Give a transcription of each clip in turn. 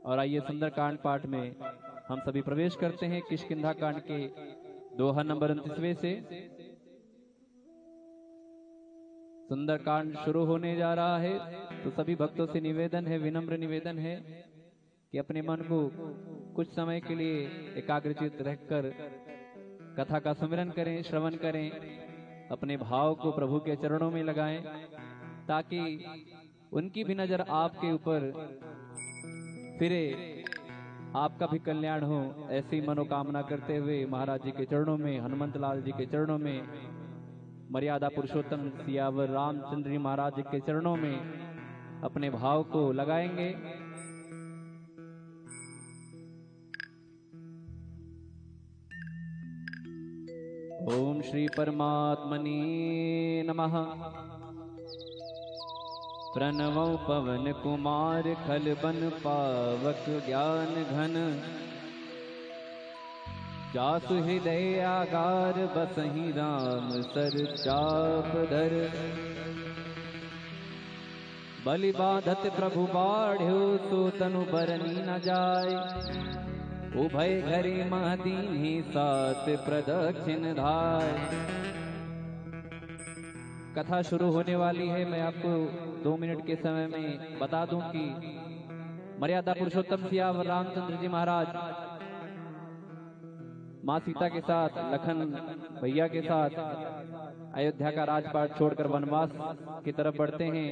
और आइए सुंदरकांड पाठ में हम सभी प्रवेश करते हैं। किष्किंधा कांड के दोहा नंबर 29वें से सुंदरकांड शुरू होने जा रहा है। तो सभी भक्तों से निवेदन है, विनम्र निवेदन है कि अपने मन को कुछ समय के लिए एकाग्रचित रहकर कथा का सुमिरन करें, श्रवण करें, अपने भाव को प्रभु के चरणों में लगाएं ताकि उनकी भी नजर आपके ऊपर फिरे, आपका भी कल्याण हो। ऐसी मनोकामना करते हुए महाराज जी के चरणों में, हनुमंत लाल जी के चरणों में, मर्यादा पुरुषोत्तम सियावर रामचंद्र जी महाराज जी के चरणों में अपने भाव को लगाएंगे। ओम श्री परमात्मने नमः। प्रणवं पवन कुमार खल बन पावक ज्ञान घन, जासु हृदय आगार बसहि राम सर चाप धर। बलि बाधत प्रभु बाढ़्यो सो तनु बरनी न जाय, उभय घरे महदीन्हि सात प्रदक्षिण धाय। कथा शुरू होने वाली है। मैं आपको 2 मिनट के समय में बता दूं कि मर्यादा पुरुषोत्तम सियावर रामचंद्र जी महाराज माँ सीता के साथ, लखन भैया के साथ अयोध्या का राजपाट छोड़कर वनवास की तरफ बढ़ते हैं।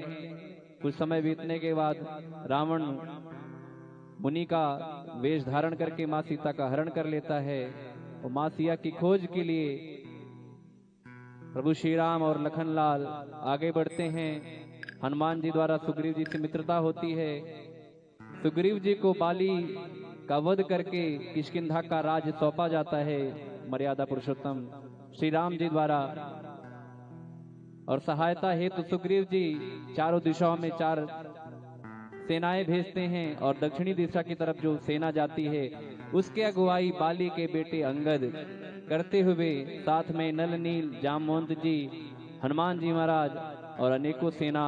कुछ समय बीतने के बाद रावण मुनि का वेश धारण करके माँ सीता का हरण कर लेता है और माँ सीता की खोज के लिए प्रभु श्री राम और लखनलाल आगे बढ़ते हैं। हनुमान जी द्वारा सुग्रीव जी से मित्रता होती है। सुग्रीव जी को बाली का वध करके किष्किंधा का राज सौंपा जाता है मर्यादा पुरुषोत्तम श्री राम जी द्वारा। और सहायता हेतु तो सुग्रीव जी चारों दिशाओं में 4 सेनाएं भेजते हैं और दक्षिणी दिशा की तरफ जो सेना जाती है उसके अगुवाई बाली के बेटे अंगद करते हुए साथ में नल नील जामवंत जी, हनुमान जी महाराज और अनेकों सेना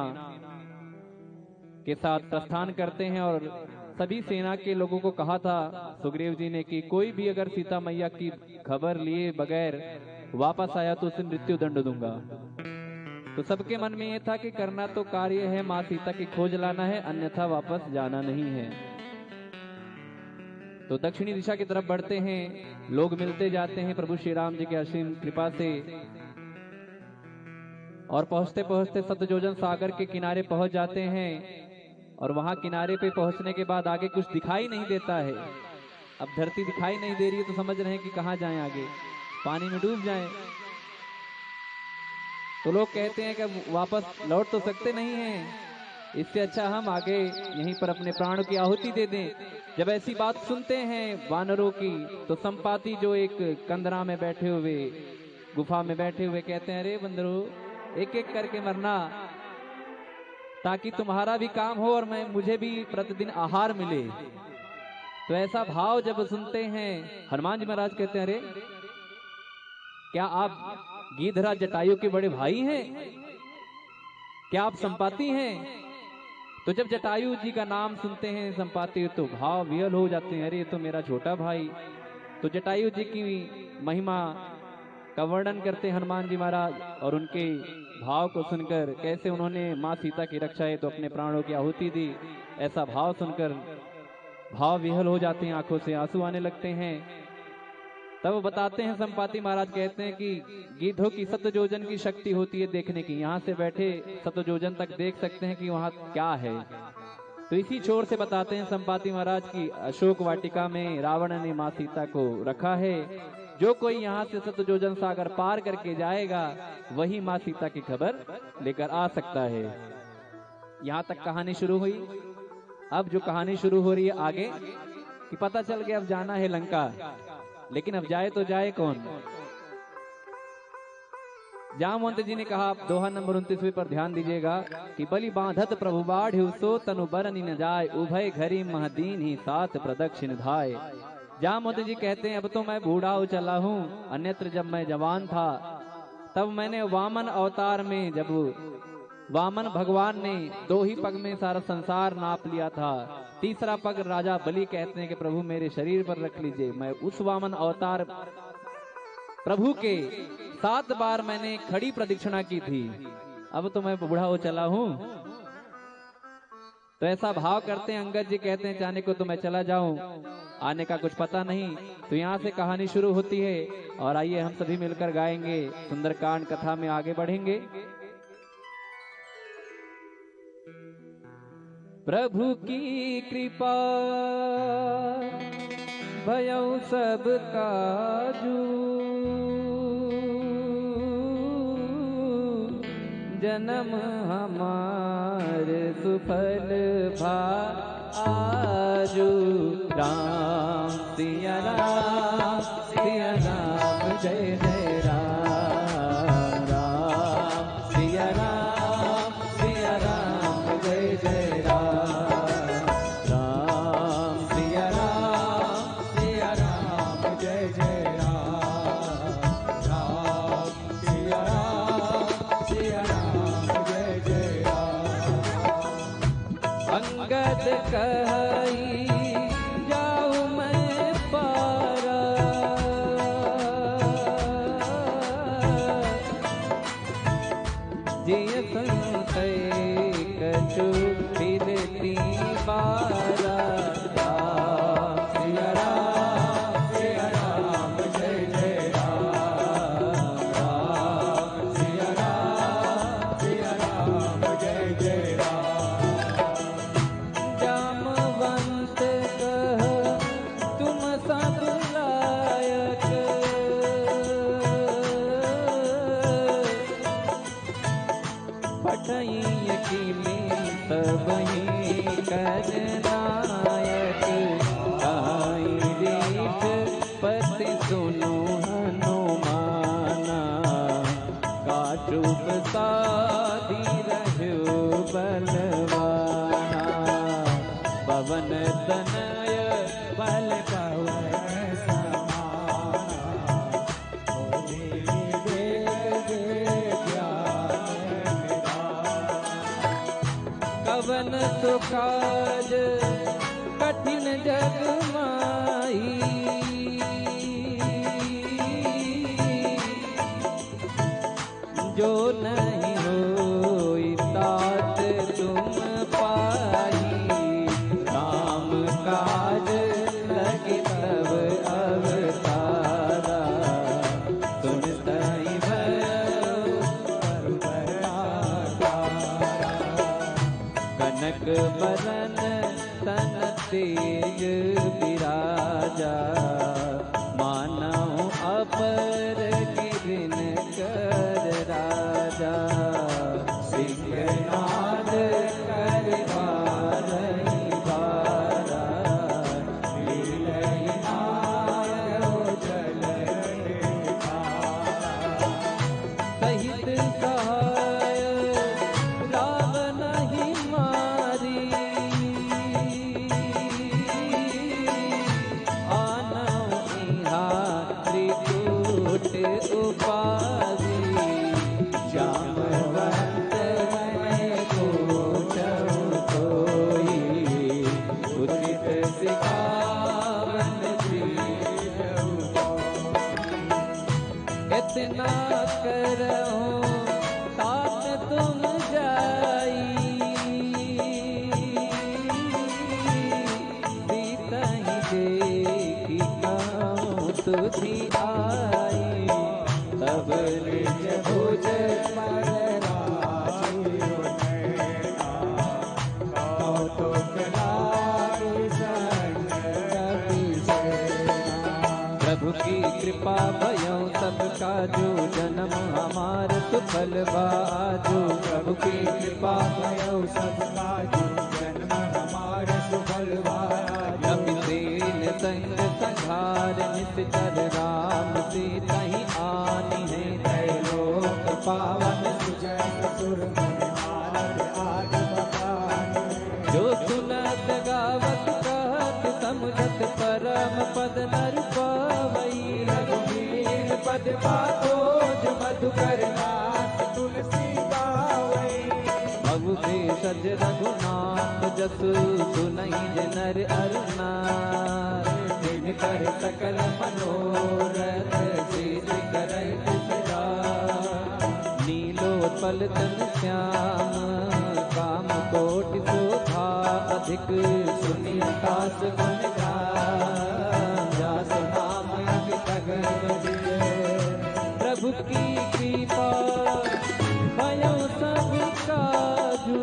के साथ प्रस्थान करते हैं। और सभी सेना के लोगों को कहा था सुग्रीव जी ने कि कोई भी अगर सीता मैया की खबर लिए बगैर वापस आया तो उसे मृत्यु दंड दूंगा। तो सबके मन में यह था कि करना तो कार्य है, माँ सीता की खोज लाना है, अन्यथा वापस जाना नहीं है। तो दक्षिणी दिशा की तरफ बढ़ते हैं। लोग मिलते जाते हैं प्रभु श्री राम जी के असीम कृपा से और पहुंचते पहुंचते सतजोजन सागर के किनारे पहुंच जाते हैं। और वहां किनारे पे पहुंचने के बाद आगे कुछ दिखाई नहीं देता है। अब धरती दिखाई नहीं दे रही है तो समझ रहे हैं कि कहां जाएं, आगे पानी में डूब जाएं। तो लोग कहते हैं कि वापस लौट तो सकते नहीं हैं, इससे अच्छा हम आगे यहीं पर अपने प्राणों की आहुति दे दें। जब ऐसी बात सुनते हैं वानरों की तो संपाति जो एक कंदरा में बैठे हुए, गुफा में बैठे हुए कहते हैं, अरे बंदरो एक एक करके मरना ताकि तुम्हारा भी काम हो और मुझे भी प्रतिदिन आहार मिले। तो ऐसा भाव जब सुनते हैं हनुमान जी महाराज कहते हैं, अरे क्या आप गिद्धराज जटायु के बड़े भाई हैं? क्या आप संपाति हैं? तो जब जटायु जी का नाम सुनते हैं संपाति तो भाव विहल हो जाते हैं, अरे ये तो मेरा छोटा भाई। तो जटायु जी की महिमा का वर्णन करते हनुमान जी महाराज और उनके भाव को सुनकर कैसे उन्होंने माँ सीता की रक्षा है तो अपने प्राणों की आहुति दी। ऐसा भाव सुनकर भाव विहल हो जाते हैं, आंखों से आंसू आने लगते हैं। तब बताते हैं संपाति महाराज कहते हैं कि गिद्धों की सतजोजन की शक्ति होती है देखने की, यहाँ से बैठे सतजोजन तक देख सकते हैं कि वहाँ क्या है। तो इसी छोर से बताते हैं संपाति महाराज की अशोक वाटिका में रावण ने माँ सीता को रखा है। जो कोई यहाँ से सतजोजन सागर पार करके जाएगा वही माँ सीता की खबर लेकर आ सकता है। यहाँ तक कहानी शुरू हुई। अब जो कहानी शुरू हो रही है आगे कि पता चल गया अब जाना है लंका, लेकिन अब जाए तो जाए कौन। जामवंत जी ने कहा, दोहा नंबर 29 पर ध्यान दीजिएगा कि बलि बांधत प्रभु बाढ़्यो सो तनु बरनि न जाय, उभय घरी महदीन्हि सात प्रदक्षिण धाय। जामवंत जी कहते हैं अब तो मैं बूढ़ा हो चला हूँ, अन्यत्र जब मैं जवान था तब मैंने वामन अवतार में, जब वामन भगवान ने 2 ही पग में सारा संसार नाप लिया था, तीसरा पग राजा बलि कहते हैं कि प्रभु मेरे शरीर पर रख लीजिए। मैं उस वामन अवतार प्रभु के 7 बार मैंने खड़ी प्रदक्षिणा की थी, अब तो मैं बूढ़ा हो चला हूं। तो ऐसा भाव करते हैं अंगद जी, कहते हैं जाने को तो मैं चला जाऊं, आने का कुछ पता नहीं। तो यहाँ से कहानी शुरू होती है और आइए हम सभी मिलकर गाएंगे, सुंदरकांड कथा में आगे बढ़ेंगे। प्रभु की कृपा भयउ सब काजू, जन्म हमार सुफल भा आजू। राम सिया राम सिया राम जय जय राम, राम सिया राम जय जय राम, राम सिया राम जय जय राम, राम सिया राम जय जय राम। अंगद कही जाऊं मैं पारा, जिय संशय कछु फिरती बारा। राम सिया राम जय जय राम, राम सिया राम जय जय राम। जामवंत कह तुम सब लायक, पठई की में सबही कर नायक। आई रीठ पति सुनो हनुमाना, काचुप साधी रहो बलवाना। पवन तनय बल पवन समाना, कवन सुखाज कठिन जग माही, जो नहीं होई तात तुम पाई। काम काज लगे तब अवतारा, सुनतहि भयो कनक बरन तन तेज विराजा। मानव अपर गिरिन कर राजा, सिंहनाद कर बारही बारा। लीलहि नायो जल सहित सहाय रावण ही मारी। आनौ इहा त्रिकूट उपाधि, जामवंत मैं पूछऊं कोई। उचित सिखावन दीजहु, इतना करहूं तात तुम जाई। सीतहि देखी कहूं तुझी आई, तब निज भुज पर राजी नैना। कौतुक लागी संग कपि सेना। प्रभु की कृपा भयउ सब काजू, जन्म हमार सुफल बाजू। प्रभु की कृपा भयउ सब काजू, जन्म हमार सुफल बाजू। कपिसेन संग संघार निश्चर, राम सीतहि आनी है त्रैलोक पावन। सुजय सुर नारद आदि बखानी, जो सुनत गावत कहत समझत परम पद नर पावई। रघुवीर पद पातोज मधुकर नाथ तुलसी गावई। भव देश भज रघुनाथ जसु सुनहि जे नर अर नार। कर सकल मनोरथ सिद्ध करई सदा। नीलोत्पल तन श्याम काम कोटि शोभा। अधिक सुनि आकाश गुण गान। जासु नाम अमित प्रभु की कृपा भयो सब काजू।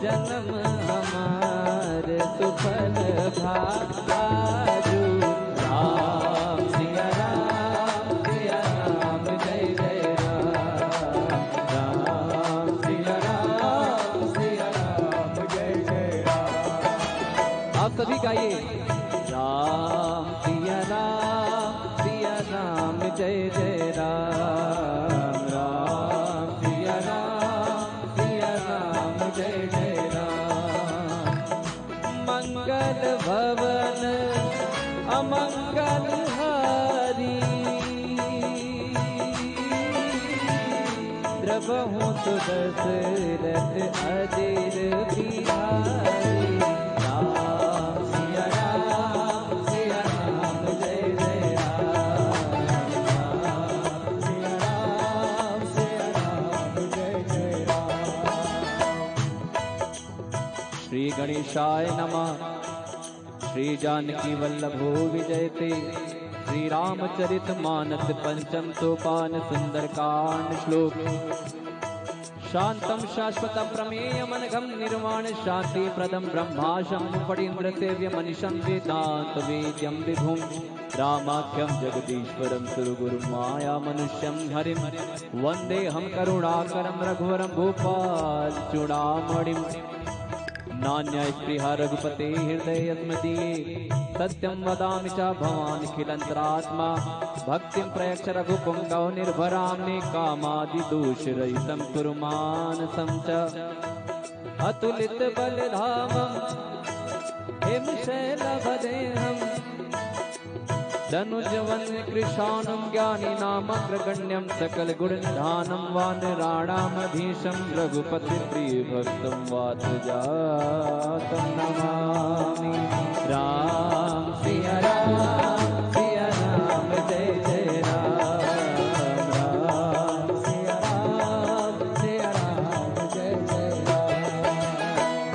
जन्म हमार सुफल भाजू। राम सिया राम जय जय राम। राम सिया राम जय जय राम। आप सभी गाइए राम सिया राम जय जय राम। राम सिया राम जय जय राम। मंगल भवन अमंगल हारी। द्रवहु सुदशरथ अधीर बिहारी। राम सिया राम जय जय राम। राम सिया राम जय जय राम। श्री गणेशाय नमः। श्री जानकी वल्लभो विजयते। श्री रामचरित मानस पंचम सोपान सुंदरकांड श्लोक। शांतम शाश्वतम प्रमेयमनघम निर्वाण शांति प्रदम ब्रह्माशं फणीन्द्र सेव्य मनीषं वेदांत वेद्यं विभुं। रामाख्यं जगदीश्वरं सुरगुरुं माया मनुष्यं हरिं। वंदेहं करुणाकरं रघुवरं भूपाल चूड़ामणिं। नान्यस्पृहा रघुपते हृदय स्मदीये। सत्यं वदामि च भवानिखिलन्तरात्मा। भक्तिं प्रयच्छ रघुपुङ्गौ निर्भरां मे कामादिदोषरहितं कुरु मानसं च। अतुलित बलधामं हिमशैलवदेहं। धनुजवन कृशानं ज्ञानिनामग्रगण्यं। सकल गुणनिधानं वानराणामधीशं। रघुपति प्रियभक्तं वातजातं नमामि। राम सिया राम जय जय राम। राम सिया राम जय जय राम।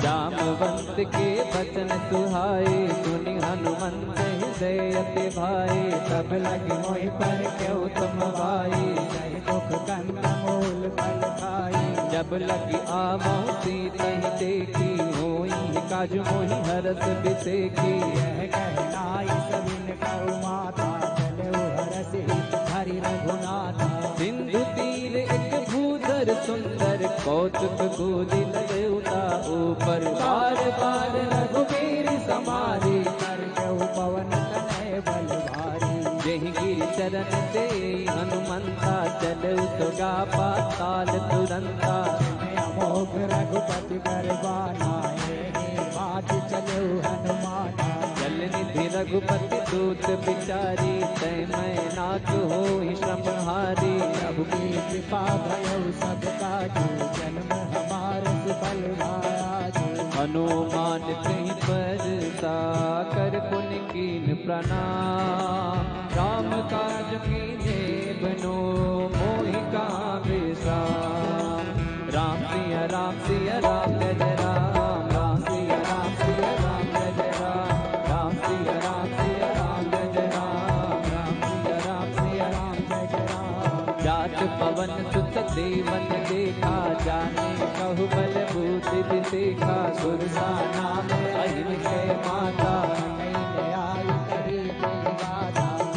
जामवंत के बचन सुहाए सुनि हनुमंत हृदय अति भाई। सब लगे मोहि पर क्यों तुम भाई। जय दुख कंद मूल फल खाई। जब लगी आवहु सीतहि देखी। होई काज मोहि हरस बिसेखी। यह कहनाई सबिन कौ माता। चलो हरसि हरि रघुनाथा। सिंधु तीर एक भूधर सुंदर। कौतुक गोदी लउता ऊपर। बार बार रघुवीर समारी। कर पवन तनय बल भारी। जहि गिरि चरण से हनुमंता। चलऊ सुगा पाताल तुरंता। अमोघ रघुपति बरबाना। बात चलऊ हनुमाना। जल निधि रघुपति दूत बिचारी। तय मैं नाथ होहि श्रमहारी। प्रभु की कृपा भयउ सब काजू। जन्म हमार सुफल भाजू। हनुमान कहीं पर साकर पुनि कीन प्रणाम। राम काज कीने बनो मोहि कहाँ विश्राम। राम सिया राम जय जय राम। राम सिया राम जय जय राम। राम सिया राम जय जय राम। राम सिया राम जय जय राम। जात पवन सुत देवन देखा। जाने कहु बल बूति विसेखा। सुरसा नाम अहिर माता।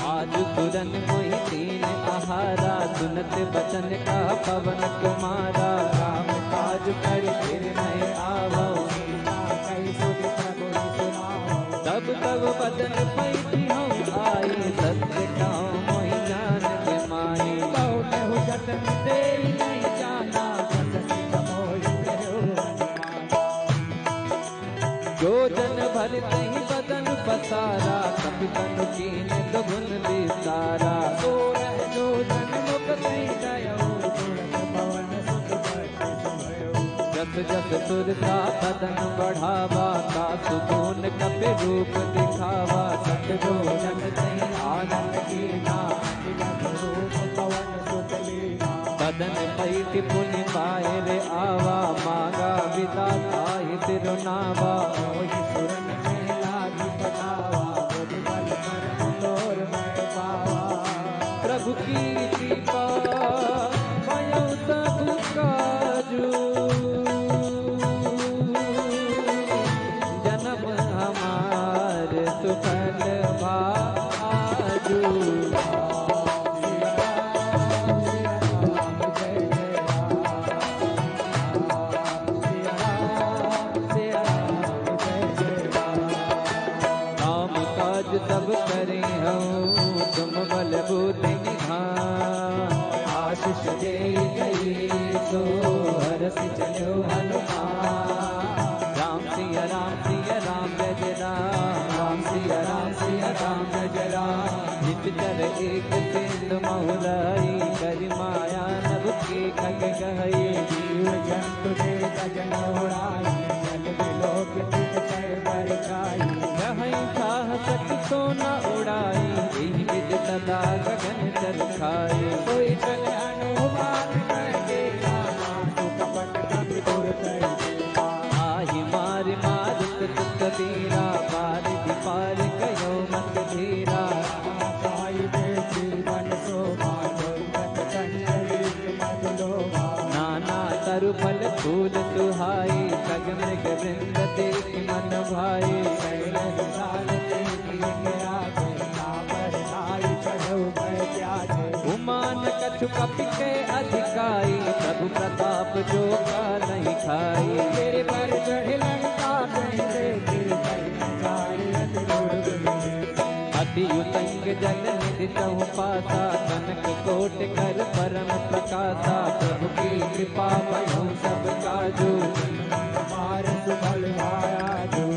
आज तुरन मोहि दीन आहारा। सुनत बचन का पवन कुमारा। राम काज कर फिर मैं आवो। तब तब बदन पैठी हूँ आई। सत्य कहूँ मोहि जान के माई। बहु जतन दे नहीं जाना। जो जन भर नहीं बदन पसारा। कपितन कीन दुगुन विसारा। जो जन मुख नहीं गयो। पवन जस जस सुरता बदन बढ़ावा, का सुकून कपि रूप दिखावा। सतगुरु जन सही आनंद कीना, रूप पवन सुत लीना। बदन पैठ पुनि पाए रे आवा, मांगा विदा ताहि तिरुनावा। मोहि सुरन में लागी बनावा, बुद्धि बल कर्म तोर मैं पावा। प्रभु की कृपा भयो सब काजू, जन्म हमार सुफल भाजू। सब करे हूँ तुम बल बुद्धि निधान, आशीष दे गई सो हरस चलो हनुमान। राम सिया राम जय जय राम, राम सिया राम जय जय राम। नित चर एक सिंधु महुलाई, करि माया नभ के खग गहई। जीव जंतु दे गजन उड़ाई, जल बिलोक तित कर बरकाई। सच तो न उड़ाई, यही विद सदा गगन चरखाई। कोई चले हनुमान करके तू कपट कपि दूर कर। आहि मारि मारुत तुक बीरा, पार दी पार गयो मत धीरा। साई दे जीवन शोभा, दुर्गत कंचन मद लोभा। नाना तरु फल फूल सुहाई, खग मृग वृंद देख मन भाई। उमान कछु कपि के अधिकाई, प्रभु प्रताप जो का नहीं खाई। तेरे पर चढ़े लंका नहीं देखी, अति उतंग जल निधि तहु पासा। कनक कोट कर परम प्रकाशा, प्रभु की कृपा भयो सब काजू।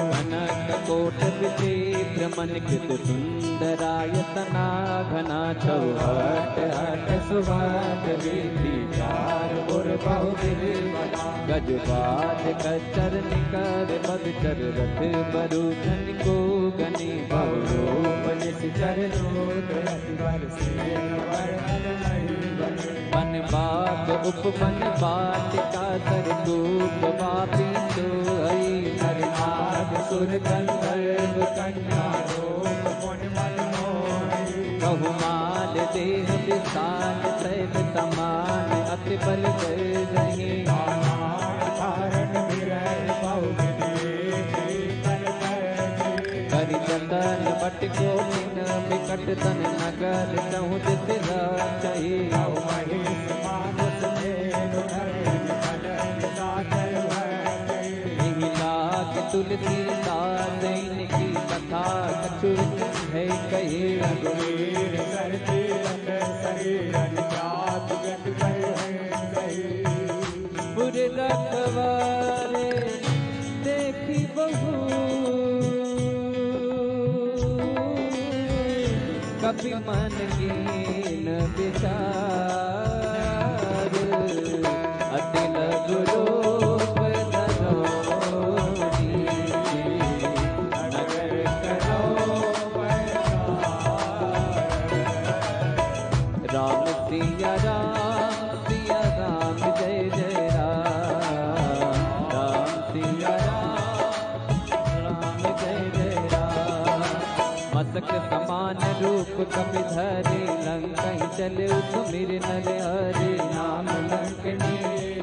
कनक कोट विचित्र मन कृत सुंदरायतना। घना चौहट हट सुभाग वीथि, चार पुर बहु विधि बना। गजबाज कचर निकर बदचर, रथ बरु धन को गनी। बहुरूप निश्चर लोक, अति बर से बन बाग उपवन बाटिका। सरकूप वापी सोई, नरनाग सुर गंधर्व कन्या। रूप मुनि मन मोहि, बहुमाल देह विशाल। शैल समान अति बल कर रही, करि जतन बट कोटिन बिकट तन। नगर चहु दिस रचहि, तुलसी दास की कथा कछु है कहे। रघुवीर सरती शरीर जात गत पुर रखवारे देखी बहु। कभी मन कीन विचार, अति लघु रूप सिया राम जय जय राम, राम सिया राम जय जय राम। मस्तक समान रूप कपि धरे, लंकहि चले सुमिर नर हरे। नाम लंकनी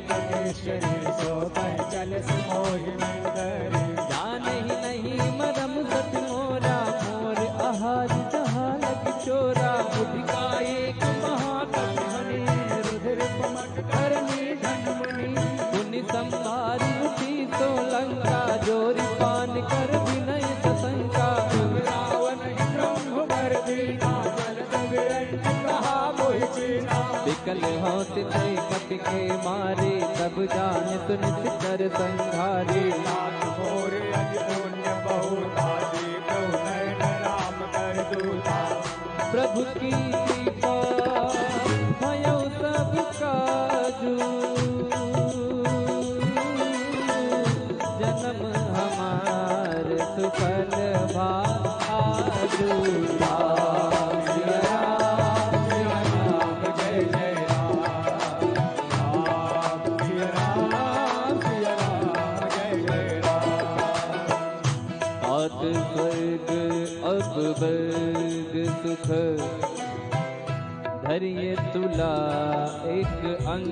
कटेश्वरी, सो कह चल मोहि मन धरे। जानहि नहीं मरम सत मोरा, मोर आहार जहाँ लग चोरा। बुद्धि का एक संभारी उठी तो लंका, जोरी पान कर विनय सशंका। रावण ब्रह्म वर दीना, जलत विरंच कहा मोहि चीना। विकल होत थे कपि के मारे, तब जान सुनित कर संघारे। नाथ मोर अति पुण्य बहुता, देखो नयन राम कर दूता। प्रभु की कृपा भयो सब काजू, जन्म हमार सुफल भा आजू। राम सिया राम जय जय राम, राम सिया राम जय जय राम। सात स्वर्ग अब वर्ग सुख धरिए तुला एक अंग,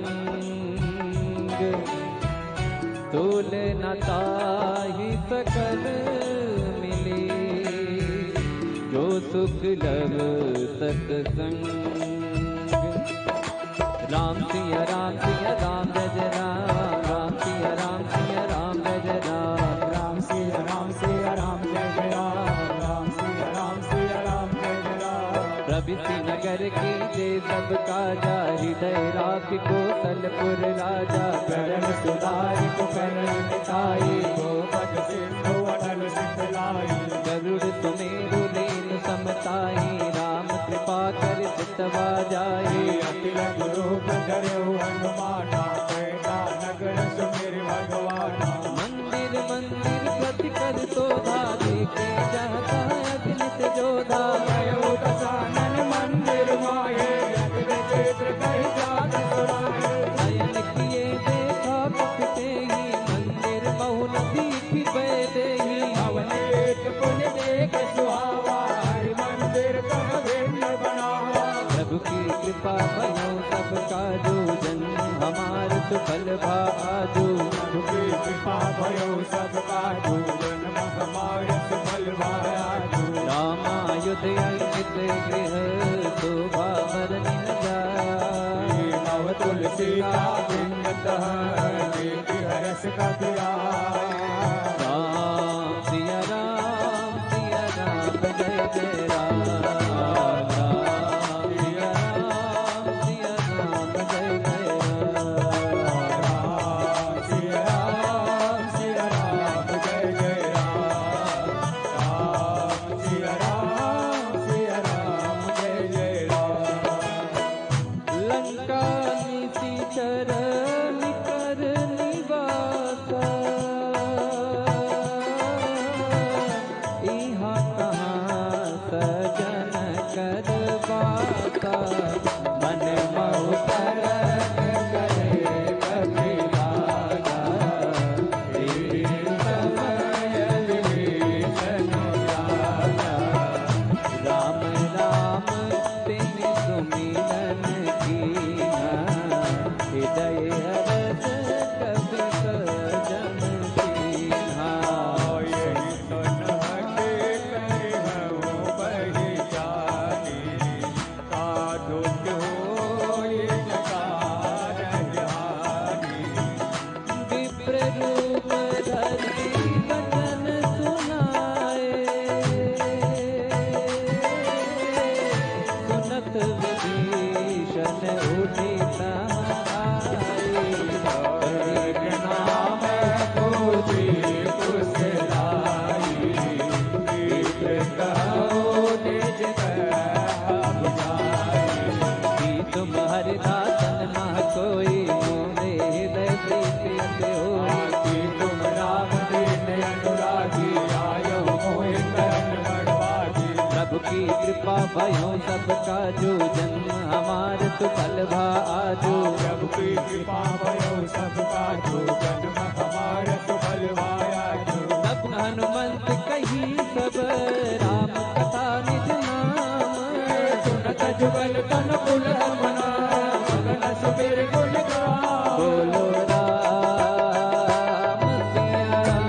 तोल न ताहि सकल मिले, जो सुख लव सत्संग। राम सिया राम जय जय राम, राम सिया राम जय जय राम, राम सिया राम जय जय राम, राम सिया राम जय जय राम। प्रभृति नगर की जय सब काजा, हृदय राख को तलपुर राजा। करण सुधारि को करण मिटाई, गोपद सिंधु अटल सिंधलाई। गरुड़ सुमेरु लेन समताई, राम कृपा कर चितवा जाए। अतिलक रूप धरऊ हनुमाना, कैला नगर सुमिर भगवाना। मंदिर मंदिर प्रति कर शोभा, देखे जाता अग्नित जोधा। गयो दशानन मंदिर माये, अग्नि चित्र कहि जात सुनाए। शयन किए देखा कपते ही, मंदिर बहुल दीखि बैदे ही। अवनीत पुन देख सुहावा, हरि मंदिर कह भिन्न बनावा। प्रभु की कृपा भयो सब काजू, जन्म हमार सुफल भा आजू। प्रभु की कृपा भयो सब काजू, जन्म हमारे सुफल भायाजू। रामायुध अंकित गृह, शोभा बरनि न जाय। नव तुलसी का बिंदतः, देति हरस कपिया। राम सिया राम जय जय राम, राम सिया राम जय जय राम। राम सिया राम जय जय राम, राम सिया राम जय जय राम। लंका निशिचर निकर निवासा, इहाँ कहाँ सजन कर बासा। मन महु तरन करे कपि लागा, तेरी समय विभीषण राजा। राम राम तिन सुमिरन कीना, हृदय हरस कपि सजन कीन्हा। यही सुन हटे करिहु पहिचानी, साधु होय जकार ज्ञानी। विप्र रूप धरि वचन सुनाए, सुनत विभीषण उठि समाए। एक नाम पूजी कुशलाई, एक कहो निज कह बुझाई। कि तुम हरिदासन ना कोई, मोरे हृदय प्रीति अति होई। कि तुम राम दीन अनुरागी, आयो मोहि करन बड़भागी। प्रभु की कृपा भयो सब काजू, जन्म हमार सुफल भा आजू। प्रभु की कृपा भयो सब काजू, जन्म हमारे सुफल भायाजू। तब हनुमंत कही सब, राम कथा निज नाम। सुनत जुगल तन कुल मना, मगन सुमिर गुण गान। बोलो राम सिया राम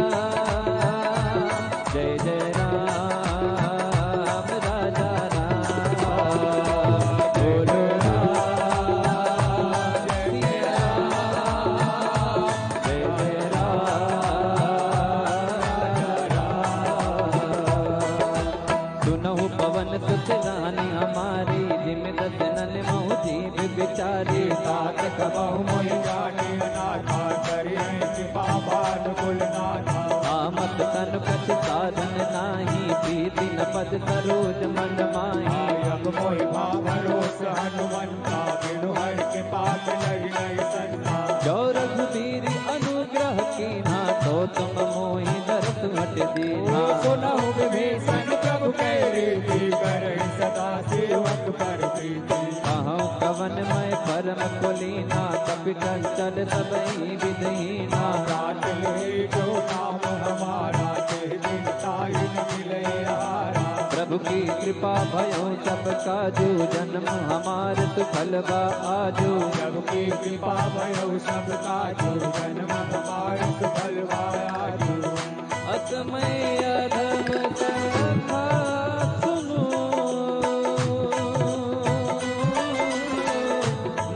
जय जय राम, राजा राम। बोलो राम सिया राम जय जय राम। सुनहु पवन सुत रानी हमारी, जिम दसनन महु जीव बिचारी। तात कबहु मोहि जाने अनाथा, करिहे कृपा बानुकुल नाथा। आमत तन कछ साधन नाही, प्रीति न पद सरोज मन माही। अब मोहि भाव भरोस हनुमंता, बिनु हरि के पास लहि नहीं संता। जो रघुबीर अनुग्रह कीन्हा, तो तुम मोहि हट दीना। सुनहु विभीषण प्रभु कह रीति, करे सदा सेवक पर प्रीति। कहूँ कवन मैं परम कुलीना, कपि चंचल सबई विधहीना। रात ले जो नाम हमारा, ते दिन ताई मिले हारा। प्रभु की कृपा भयो सब काजू, जन्म हमार सुफल बा आजू। प्रभु की कृपा भयो सब काजू, जन्म हमार सुफल बा आजू। असमय अधम कथा सुनो,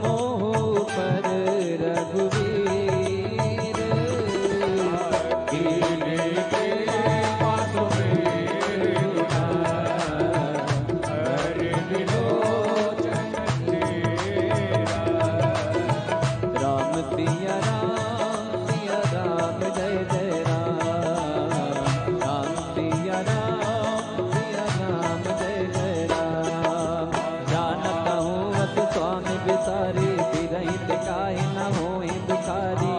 मोह पर रघुवीर। कीने के पासों में हरि विलोचन तेरा। राम सिया राम जय जय राम। राम सिया राम जय जय राम। जानता हूँ अस स्वामी बिसारी, बिरही दिखाई न होई दुखारी।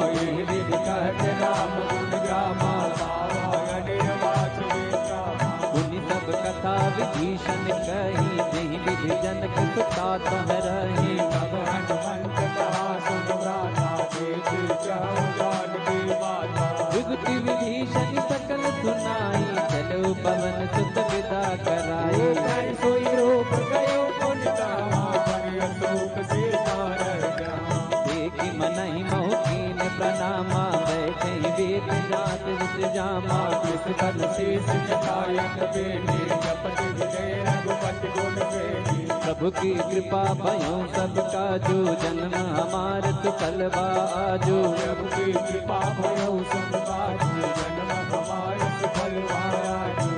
राम गुण ग्रामा, सावा निर्वाच वेत्रा। उन्हीं सब कथा विभीषण कही, नहीं विधि जनक सुता तोहरही। तब हनुमंत कहा सुन भ्राता, देति जाऊ जानकी माता। जुगति विभीषण सकल सुनाई, चलो पवन सुत विदा कराई। कर सोई रूप गयो पुन गावा, पर अशोक सीता रह जावा। देखी मनहि मोहकीन प्रणामा, बैठे वेद जात विष जामा। इस तन शीस झुकायत बेटी, जपति विजय रघुपति गुण बेटी। प्रभु की कृपा भयो सब काजू, जन्म हमार सुफल बा आजू। प्रभु की कृपा भयो सब काजू, जन्म हमार सुफल बा आजू।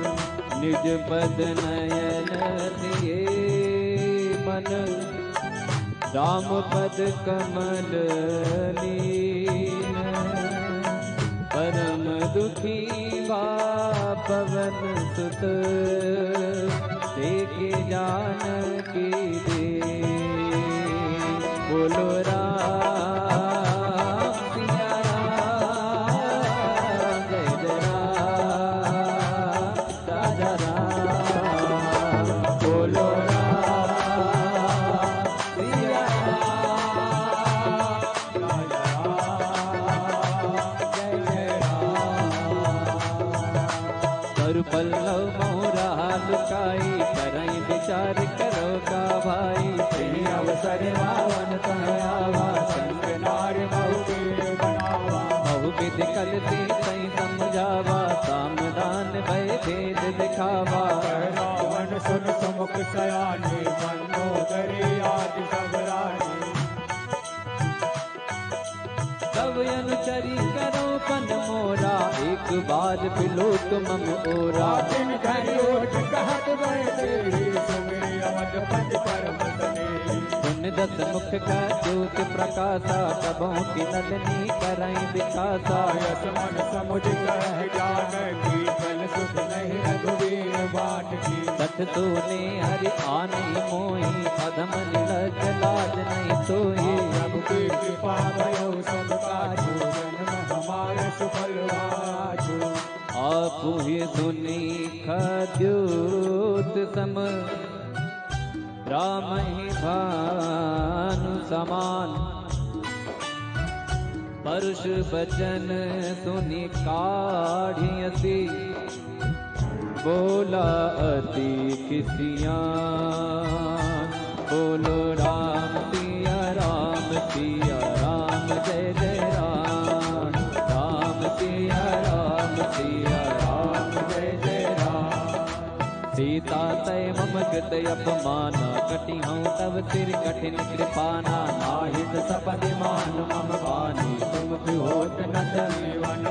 निज पद नयन दिए मन, राम पद कमल लीन। परम दुखी बा पवन सुत, देखे जानकी दे। बोलो राम सिया राम जय जय राम राजा राम। बोलो राम सिया कर पल्लव मोरा लुकाई, करई विचार करो का भाई। तेरी अवसर रावण तह आवा, संग नार बहुवीर बनावा। बहु विधि कल से कई समझावा, सामदान भय भेद दिखावा। रावण सुन सुमुख सयाने, मनोदरी आदि सब रानी। तब अनुचरी करो पन मोरा, एक बार पिलोक मम ओरा। दिन घरी ओठ कहत बैठे, सुमिरि अवधपति परम सनेही। सुन दस मुख का ज्योत प्रकाशा, कबों की नलनी करई विकासा। यस मन समुझ कह जानकी, फल सुख नहीं रघुवीर बाट की। सठ सोने हरि आने मोही, अधम निलज लाज नहीं सोही। प्रभु की कृपा भयो सब काजू, जन्म हमारे सुफल आजू। आपु ही सुनी खद्योत सम, राम ही भानु समान। परुष बचन सुनि काढ़ियसी, बोला अति खिसियान। बोलो राम सिया राम जय जय राम। राम सिया राम जय जय राम। सीता तय मम कृत अपमाना, कटि हूँ तब सिर कठिन कृपाना। नाहित सपदि मान मम बानी, तुम होत न धन्यवान।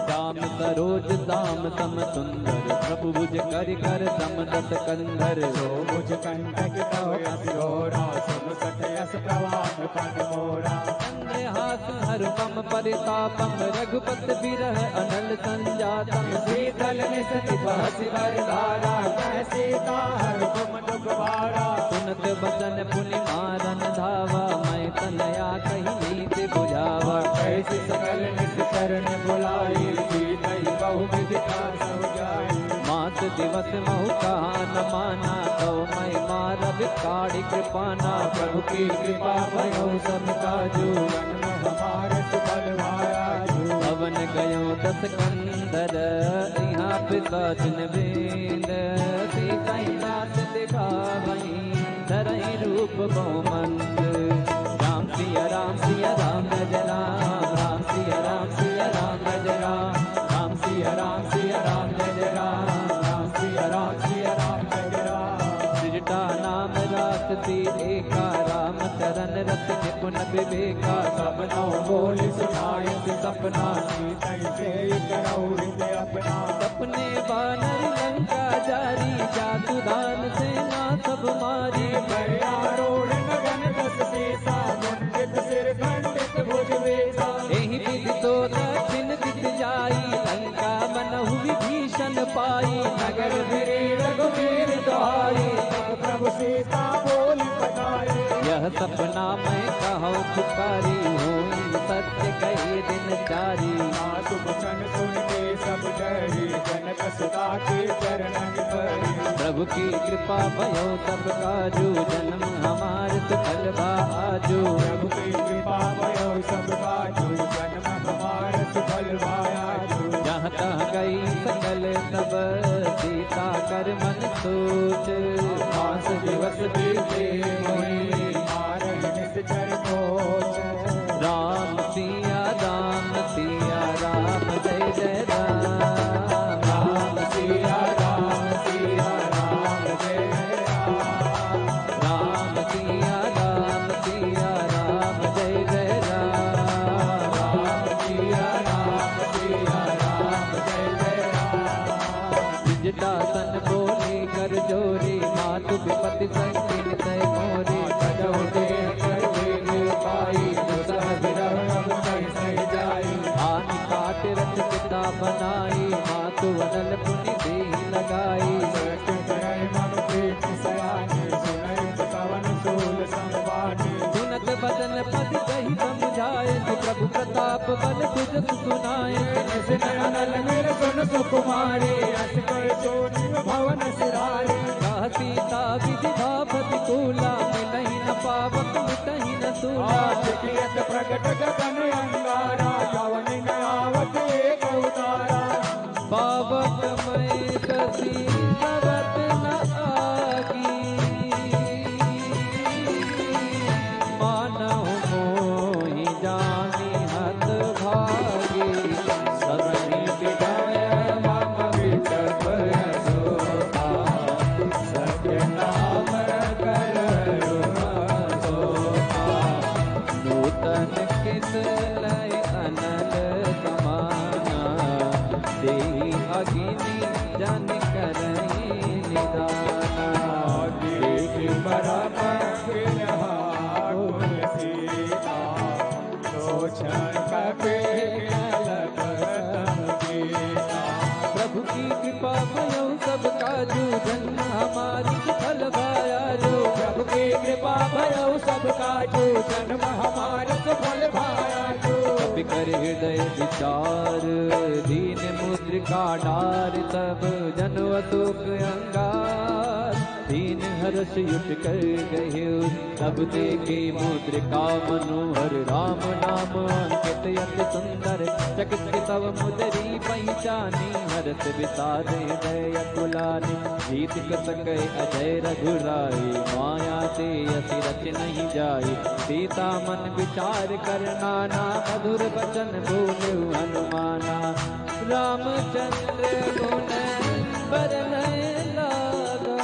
श्याम सरोज दाम सम सुंदर, प्रभु भुज कर कर सम दस कंधर। सो मुझ कंटक तव असिरोरा, सुन सठ यस प्रवाह पन मोरा। चंद्रहास हर पम परितापम, रघुपत बिरह अनल संजातम। शीतल निसति बहसि बरधारा, कह सीता हर तुम दुख भारा। सुनत बचन पुनि मारन धावा, मैं तनया कही नीति बुझावा। कैसे सकल निस चरण बुलाई, सीतई बहु विदिता सब जाई। मास दिवस महु कहा न माना, तो मैं मार बिकाड़ी कृपाना। प्रभु की कृपा भयो सब काजू, जन्म हमारे सुफल भाया जो। पवन गयो 10 कंदर, यहाँ पिशाचन बेंद। सीता नाथ दिखा वही, धरई रूप बहुमंत। राम सिया राम सिया राम जय राम, राम सिया राम सिया राम जय राम, राम सिया राम सिया राम जय राम, राम सिया राम सिया राम जय राम। सृजटा नाम रासती एका, राम चरण रस निपुण विवेका। सपनों बोल सुनाए सपना, सीतई से करौ हृदय अपना। सपने वानर लंका जारी, जातु दान सेना सब मारी। आरोढ़ गगन दस सीसा, मुंडित सिर खंडित भुज वेसा। एहि विधि तो दक्षिण दिख जाई, लंका मनहु विभीषण पाई। नगर गिरी रघुवीर दुहाई, तब प्रभु सीता बोल बताई। यह सपना मैं कहूँ पुकारी, होई सत्य कहे दिन चारी। सासु वचन सुन के सब डरी, जनक सुता के चरणन परी। प्रभु की कृपा भयो सब काजू, जन्म हमार सुफल आजू। प्रभु की कृपा भयो सब काजू, जन्म हमार सुफल भाया जो। जहाँ तहाँ गई सकल तब, सीता कर मन सोच। 5 दिवस बीते मोहि, मारहि निश्चर कोच। राम सिया राम जय जय राम। राम सिया राम जय राम। राम सिया राम जय जय राम। राम सिया राम जय जय राम। विजटा सन बोली कर जोरी, मातु विपति संकीन तय मोरी। सजो दे कर देव पाई, दुसह विरह अब सही जाई। आनि काट रच पिता बनाई, मातु वनल पुनि देहि लगाई। सत्य करय मन प्रीत सयानी, सुनय पवन सूल संवानी। सुनत बदन पद कही समझाए, प्रभु प्रताप बल तुझ सुनाए। अनल मिल सुन सुकुमारी, अस कर चोरी भवन सिरारी। कह सीता विधिधा प्रतिकूला, मिलहि न पावक मिटहि न सूला। कियत प्रगट गगन अंगारा, यवन न आवत एक उतारा। पावक मैं कसी सबत न आगी, मानहु मोहि जानि हत भागी। सदहि विनय मम विटप सोता, सत्य नाम करो सोता। नूतन किस लय अनल समाना, देहि अगिनि जन करहि निदाना। देख परम विरहाकुल सीता, लोचन कपे कलपतम गीता। प्रभु की कृपा भयो सब काजू, जन्म हमारी सुफल भाया जो। प्रभु की कृपा भयो सब काजू, जन्म हमार सुफल भाया जो। कपि कर हृदय विचार, दीन मुद्रिका डार। सब जन अशोक अंगार, दीन हर्ष युट कर गए। तब देखे मुद्रिका मनोहर, राम नाम अंकित अति सुंदर। चकित तव मुदरी पहचानी, हर्ष विषाद हृदय अकुलानी। जीत सके अजय रघुराई, माया ते असी रच नहीं जाई। सीता मन विचार कर नाना, मधुर वचन बोले हनुमाना। रामचंद्र गुण बरनय लागा,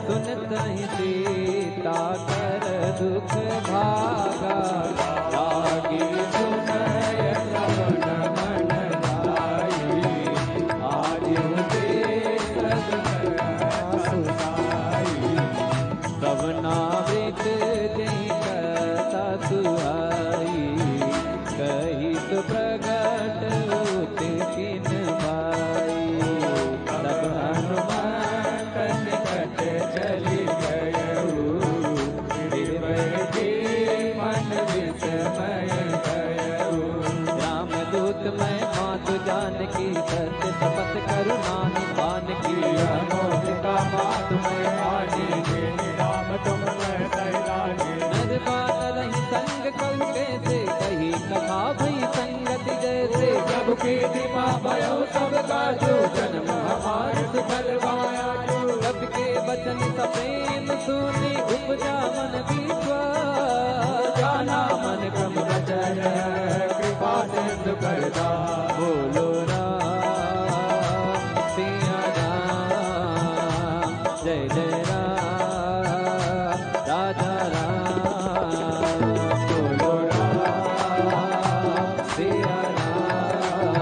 सुनतहि सीता कर दुख भागा। लागी सुनय लवन मन लाई, आयु दे सुनाई। तब नावृत जय कथा सुहाई, कही तो प्रगट होते किन भाई। तब हनुमान निकट चली गयऊ, गिरवै जी मन विष मैं मात जान की, सत्य शपथ करुणा निधान की। अनोखिता बात मैं आनी, तेरे राम तुम मैं सैलानी। नरबान रही संग कहु कैसे, कही कथा भई संगति जैसे। प्रभु की कृपा भयो सब काजू, जन्म हमारे सुफल पाया जो। सबके वचन सप्रेम सुनी, उपजा मन विश्वास। जाना मन क्रम रचन, कृपा सिंधु करदा। बोलो राम सिया राम, जय जय राम राजा राम। बोलो राम सिया राम,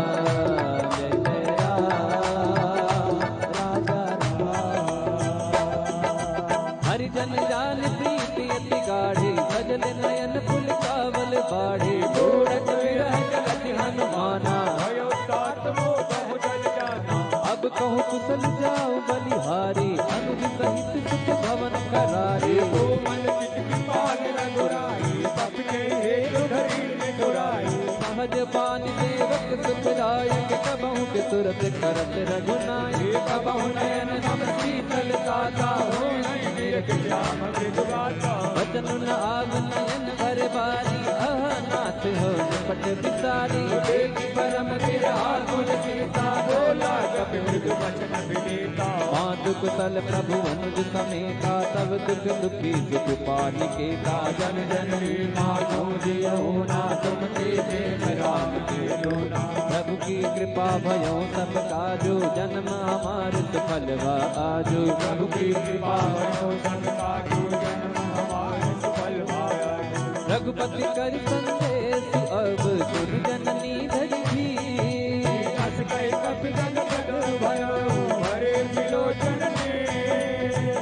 जय जय राम राजा राम। हरिजन जान प्रीति अति गाढ़ी, सजल नयन पुल कावल बाढ़ी। ढूढ़त विरह जलति हनुमाना, भयो तात मोह बहु जल जाना। अब कहूँ कुशल जाओ बलिहारी, अनुज सहित सुख भवन करारी। ओ मन चित कृपाल रघुराई, तप के हेतु धरी निठुराई। सहज बान सेवक सुखदायक, कबहु के तुरत करत रघुनाय। कबहु नयन तम शीतल दाता, हो नहीं निरख श्याम मृदु गाता। वचन न आग नयन भर बारी, अह नाथ हो निपट बिसारी। देखि परम विरहा कुल सीता, बोला कपि मृदु वचन विनीता। मातु कुशल प्रभु अनुज समेता, तब दुख दुखी सुख पालिकेता। जन जननी मानो जियो ना, तुम तेजे राम के लोना। प्रभु की कृपा भयो सब काजो, जन्म हमार सफल वा आजो। प्रभु की कृपा भयो सब काजू, जन्म हमारे सफल पाया। रघुपति कर संदेश, अब सुर जननी धरि। अस कहि कपि जन जग भयो, हरे विलोचन ने।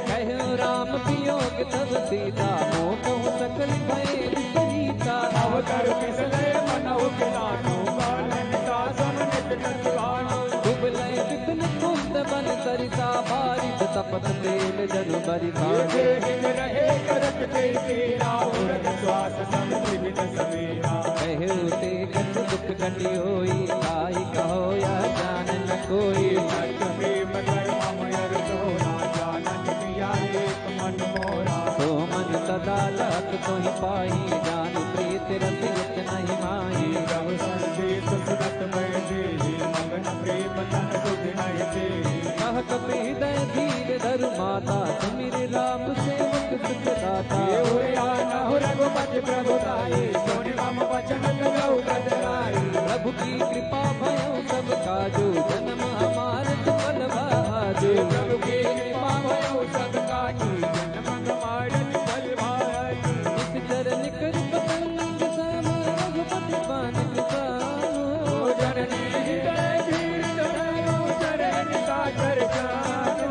कहु राम वियोग तब सीता, मोह कहु सकल भय विपरीता। नव कर फिसले मनहु किलानो, कालनिता सम नित नचवानो। कुबलय विपिन कुंद बन सरिता, बारिश तपत तेल जनु बरिता। ये हिन रहे करत ते तेरा, उरग श्वास समझि बिन सवेरा। कहु ते कछ दुख घटी होई, आई कहो या जान न कोई। सत्य प्रेम कर अमर तोरा, जानन किया एक मन मोरा। तो मन सदा लख तोहि पाई, जान प्रीत रसियत नहीं माही। प्रभु संदेश सुनत मैं देहि, मगन प्रेम तन सुध नहीं देहि। कह कपि हृदय धीर धरु माता, सुमिर राम सेवक सुख दाता। ये हुआ न हो रघुपति प्रभु ताई, सोनि मम वचन गौ गदराई। प्रभु की कृपा भयो सब काजो, जन्म हमार सफल भाजो। प्रभु की कृपा भयो सब काजू, जन्म हमारे फल भाजू। इस चरण कर पतंग सम, रघुपति पान किसानो। जननी हृदय धीर धरो, चरण का चरचानो।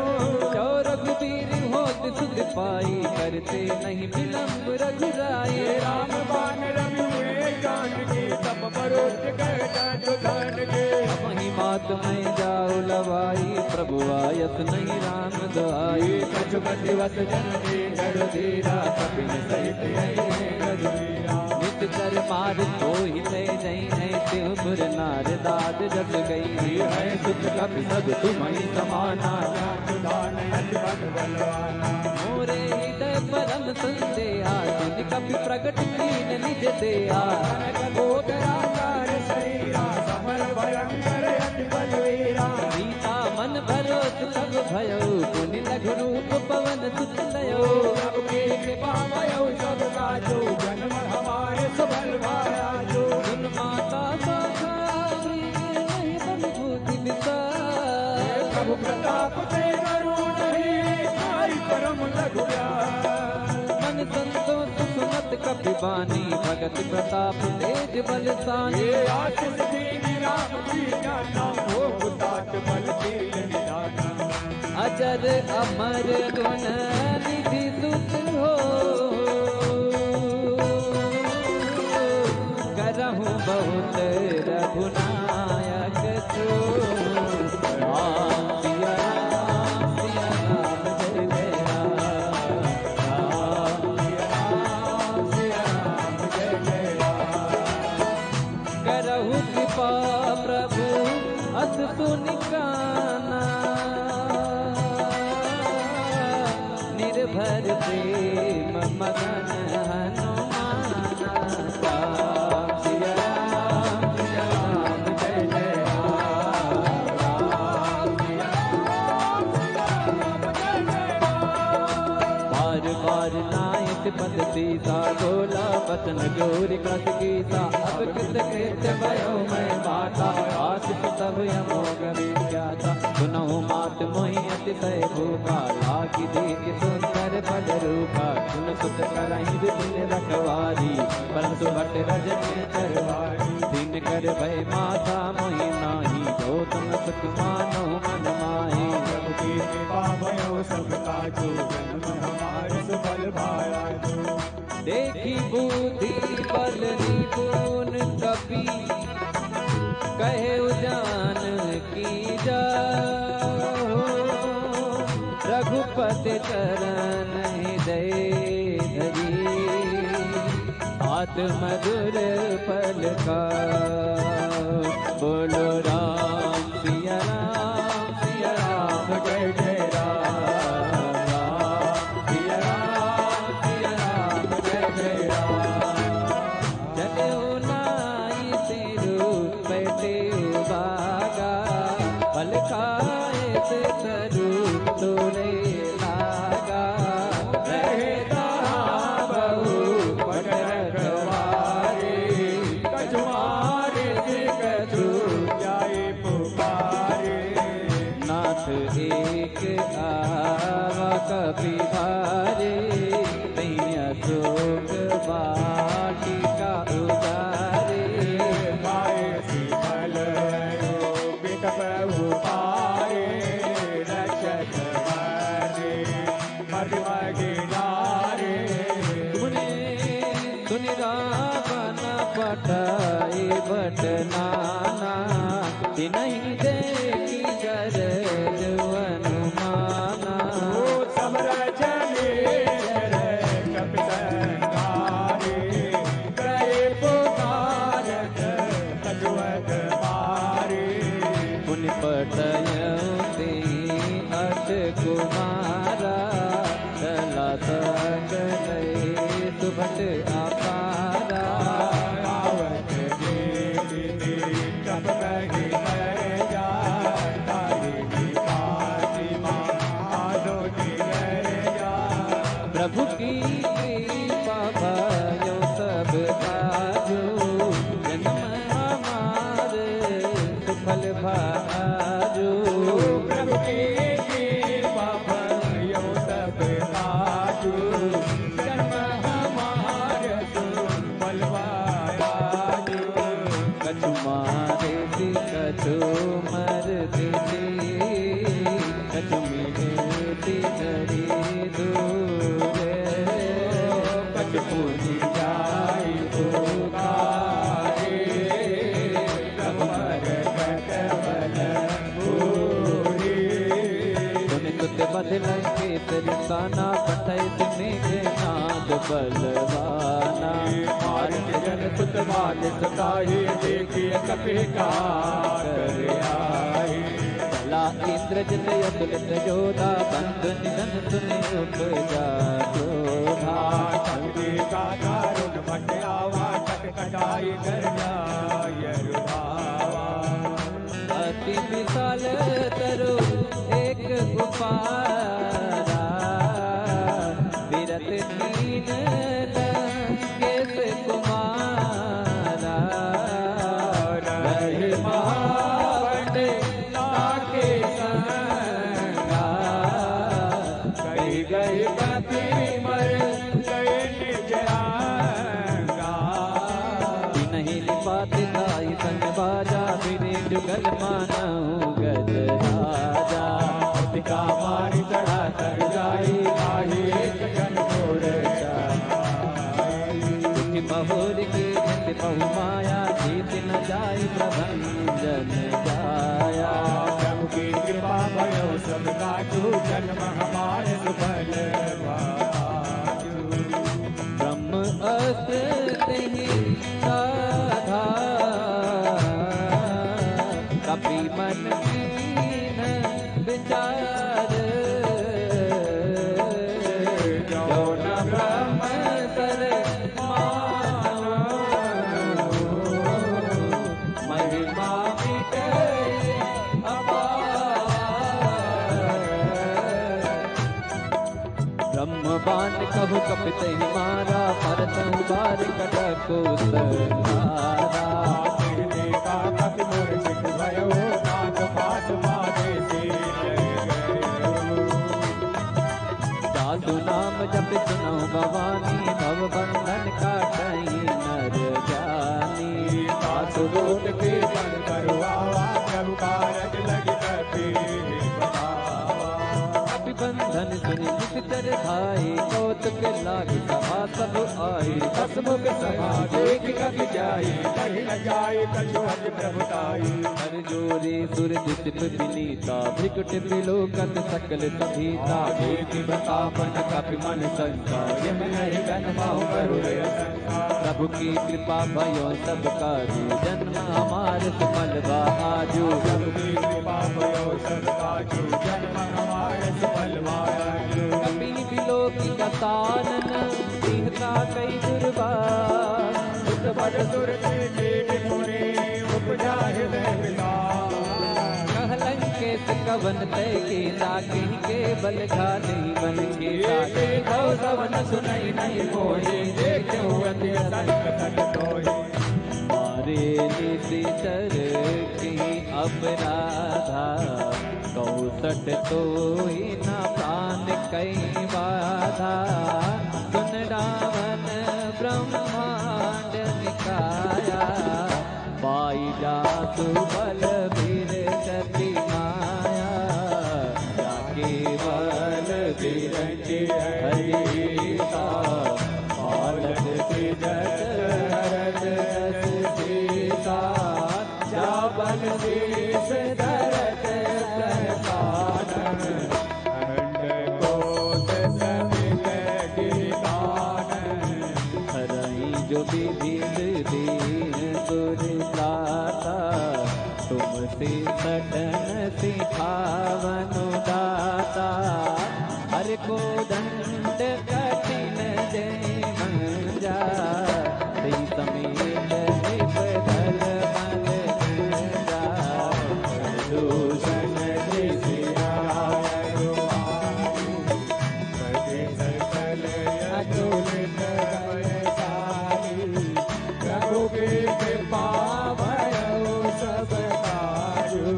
जो रघुवीर होत सुख पाई, करते नहीं विलंब रघुराई। राम बान रवि हुए जानकी, तब बरोज कर जाजो धन के। वही मात में जाओ लवाई, प्रभु आयत नहीं राम दुआई। कछुपति वस जननी जड़ धीरा, कपिन सहित यही रघुवीरा। नित कर मार तो ही ले जई है, त्यों पुर नार दाद जग गई है। सुख कपि सब तुम्हारी समाना, सुधान अति बल बलवाना। मोरे हृदय परम संदेहा, सुन कपि प्रगट कीन निज देहा। कनक गोचराकार शरीरा, समर भयंकर अति बलवीरा। सीता मन भरोस सब भयो, पुनि लघु रूप पवन सुत लयो। प्रभु की कृपा भयो सब काजो, जन्म हमारे सफल भायाजो। सुन माता शाखा, नहीं बन भूति विसार। प्रभु प्रताप से करो नहीं, आई परम लघु मन संतोष सुनत कपि बानी, भगत प्रताप तेज बलसानी। ये आशीष दीनी राम की ज्ञाना, हो तात बल शील निदाना। अजर अमर गुण निधि सुत हो, करहु बहुत रघुनायक सो। राम सिया राम, सिया राम, जय जय राम। राम सिया राम, जय जय राम। करहु कृपा प्रभु अस सुनिकाना, निर्भर प्रेम मगन हनुमाना। राम सिया राम जय जय राम, राम सिया राम जय जय राम। बार बार नायक पद सीता, बोला वचन जोर कस कीसा। अब कृत कृत्य भयो मैं माता, आशिष तब यमोग विख्याता। सुनहु मात मोहि अतिशय भूखा, लागी देख सुंदर पद रूपा। सुन सुत करहि विपिन रखवारी, परंतु भट रजनी चरवारी। दिन कर भय माता मोहि नाही, जो तुम सुख मानो मन माही। प्रभु की कृपा भयो सब काजू, जन्म हमारे सुफल भाया जो। देखी बुद्धि बल निपुण कपि, कहे उजान की जाओ। रघुपति चरण हृदय धरी, आत्मधुर पल का। बोलो राम सिया राम जय जय राम, राम सिया राम जय जय राम। जनेऊ नाई तेरू बैठे बागा, पल खाए से तरू तोरे लागा। रहता बहु पट रखवारे, कछुआरे से कछु जाए पुकारे। नाथ एक आवा कभी भारे, तैया शोक वाटिका उजारे। गाए शीतल बिट प्रभु पारे, रक्षक बने मध्यम गिनारे। सुने सुन रावण पटाए बट नाना, नहीं देखी गरज अनुमाना। सब रचने कप संगारे, गए पुकारत कछुअत मारे। पुन पटयते अट कुमारा, चला सकले सुभट अपारा। आवत देवी कप कही कर जा, तारी की फातिमा आदो की कर जा। प्रभु की कृपा भयो सब काजो, जन्म हमारे सुफल भाजो। प्रभु की कृपा भयो सब काजू, जन्म हमारे सुफल भाजू। कछु मारे दी कछु मरती थी, कछु मिलती धरी दूरे। कछ पूजी जाई पुकारे, प्रभु मर कटबल पूरी। सुन तुत बदल के तिरसाना, पठय मेघ नाद बलवाना। मार्ग जन सुत बाल सताई, देखिए कपि का कर आई। चला इंद्रजित अतुलित जोधा, बंधु निधन सुने उपजा क्रोधा। शक्ति का दारुण भट आवा, कटकटाई कर जाय रुआवा। अति विशाल तरु एक उपारा, विरत कीन केस कुमारा। रहे महावट लाके संगा, गई गई कपि मर गए निज आंगा। नहीं लिपाते ताई संग बाजा, फिरे जुगल मानऊ गज राजा। का मारी चढ़ा कर जाई, आई एक जन मोर जाई। दुख महोर के जित बहु माया, जीत न जाई प्रभंजन जाया। प्रभु की कृपा भयो सब काजू, जन्म हमारे सुफल भाजू। ब्रह्म अस्त्र तेहि साधा, कहु कपित ही मारा भरत बार कटको सहारा देखा कपि मूर्छित भयो नाथ पास मारे से साधु नाम जप सुनो भवानी भव बंधन काटई नर जानी सासु दूत के बन करवावा प्रभु कारज लगी कपि कपि बंधन सुनि नितर भाई कौतुक लागे सभा सब आई हसमुख सभा देख कपि जाई कहीं न जाए कछु हज प्रभुताई हर जोरे सुर दिस विनीता भ्रिकुट विलोकन सकल सभीता देखि बतापन कपि मन संका यम नहीं गन बहु करुणे प्रभु की कृपा भयो सब काजू जन्म हमार सुफल आजू प्रभु की कृपा भयो सब काजू जन्म हमारे सफल मायाजू कपि विलोकी कतानन सिंहता कई दुर्बार उत बड़ दुर्गे देव मुनि उपजा हृदय विलास कहलंकेत कवन तय के ताकि के बल घाले बन के ताके कवन सुनई नहीं मोहि देखो अति संकट तोहि मारे निशिचर की अपराधा कौसट तो ही न प्राण कई बाधा सुन रावण ब्रह्मांड निकाया पाई जासु बल वीर गति माया जाके बल विरंचि हरिता पालक सिजत हरत रस सीता जाबल शीस धरत प्रसादन खंड कोस समित गिरिदान हरई जो विविध दीन दुर्दाता तुमसे सटन सिखावनु दाता हर को दंड कठिन जय मंजा श्री समेत निपधल मन गंजा दूषण प्रभु की कृपा भयो सब काजू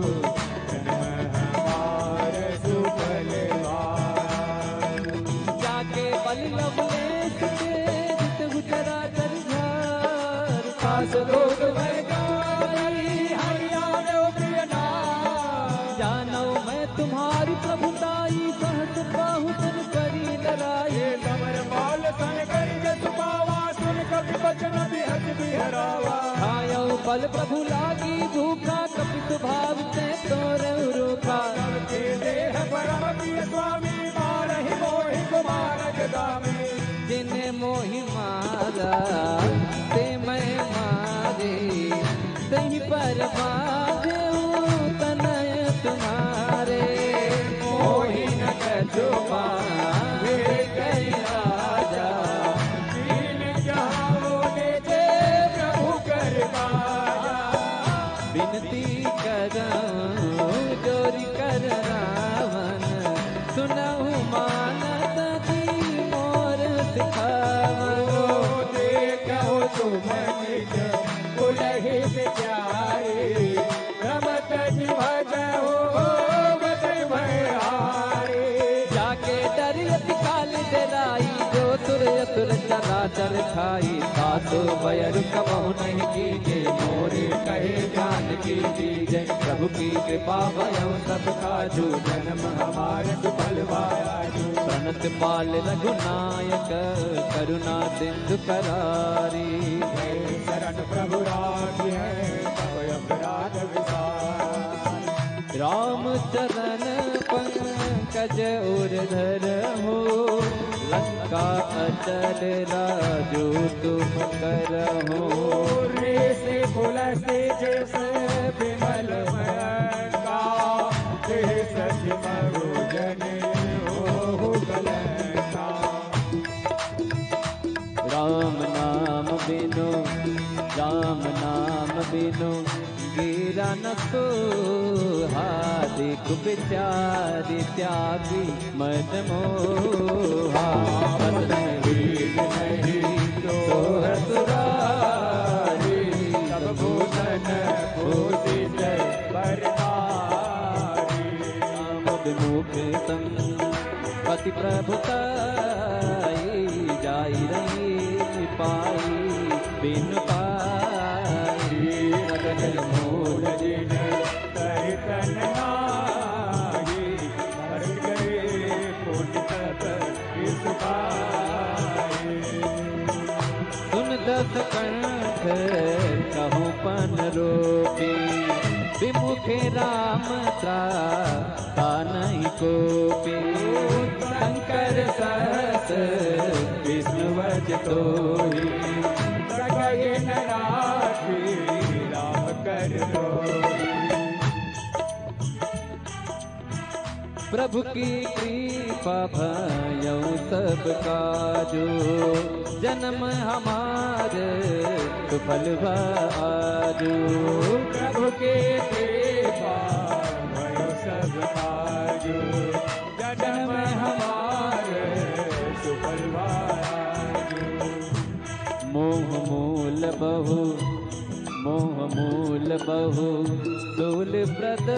जन्म हमारे सुफल जाके बल लवलेश के जित गुजरा कर घर पास लोग मैं गाई हरियाणा प्रिय नाम जानो मैं तुम्हारी प्रभुताई सहस बाहु सुन करी लड़ाई ये कमर बाल सन करी जस पावा सुन कपि बचन बिहज बिहरावा आयो बल प्रभु लागी भूखा कपि स्वभाव से तोर रूखा के देह परम प्रिय स्वामी मारहि मोहि कुमार जगामी जिन्हें मोहि मारा ते मैं मारे सही पर बाजे तनय तुम्हारे मोहि न कछु पावे कई राजा दीन जहां ने जे प्रभु कर पाया विनती करऊं जोरी कर रावण सुनहु मानत की मोर सिखावो देखो तुम निज उलहि विचारी रमत जीवज हो बत भयारी जाके डर यति काल डराई जो तुर असुर चराचर खाई सासु बयर कबहु नहीं कीजे मोरे कहे जान की दीजे प्रभु की कृपा भयो सब काजू जन्म हमारे सुफल वायाजू प्रणत पाल रघुनायक करुणा सिंधु करारी शरण प्रभु राज है तब अपराध विसार राम चरण पंकज उर्धर हो लंका अचल राजू तुम करहो रे से पुलस्ते जैसे विमल का सच मरु जन हो गलता राम नाम बिनु राम नाम बिनु गिरा न तो हादिक विचारी त्यागी मद मोहा बदन वीर नहीं तो सुरारी सब भूषण भूषित बरनारी मुख संग पति प्रभुताई जाई रही पाई बिन पाई नगन मूल जिन सहित नागी हर गए पुण्य तप इसुखाई सुन दस कंठ कहूँ पन रोपी विमुखे राम त्राता नहीं कोपी शंकर सहस विष्णु वज तोहि सकय न राखी राम कर दोहि प्रभु की कृपा भयौ सब काजो जन्म हमारे सुफल आजो प्रभु के कृपा भयो सब काजो जन्म हमारे सुफल आजो मोह मूल बहु दूल व्रत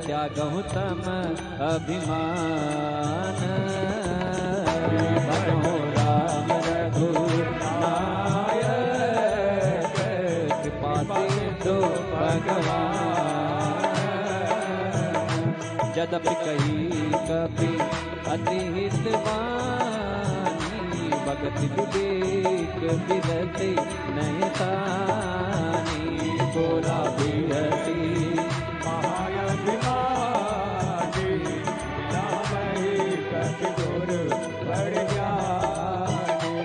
त्यागहु तम अभिमान भजहु राम रघुनायक कृपा सिंधु भगवान यद्यपि कही कपि अति हितवानी भगति विवेक विरति नयतानी बोला बिरती महायभिमानी राम ही कति गुर बड़ ज्ञानी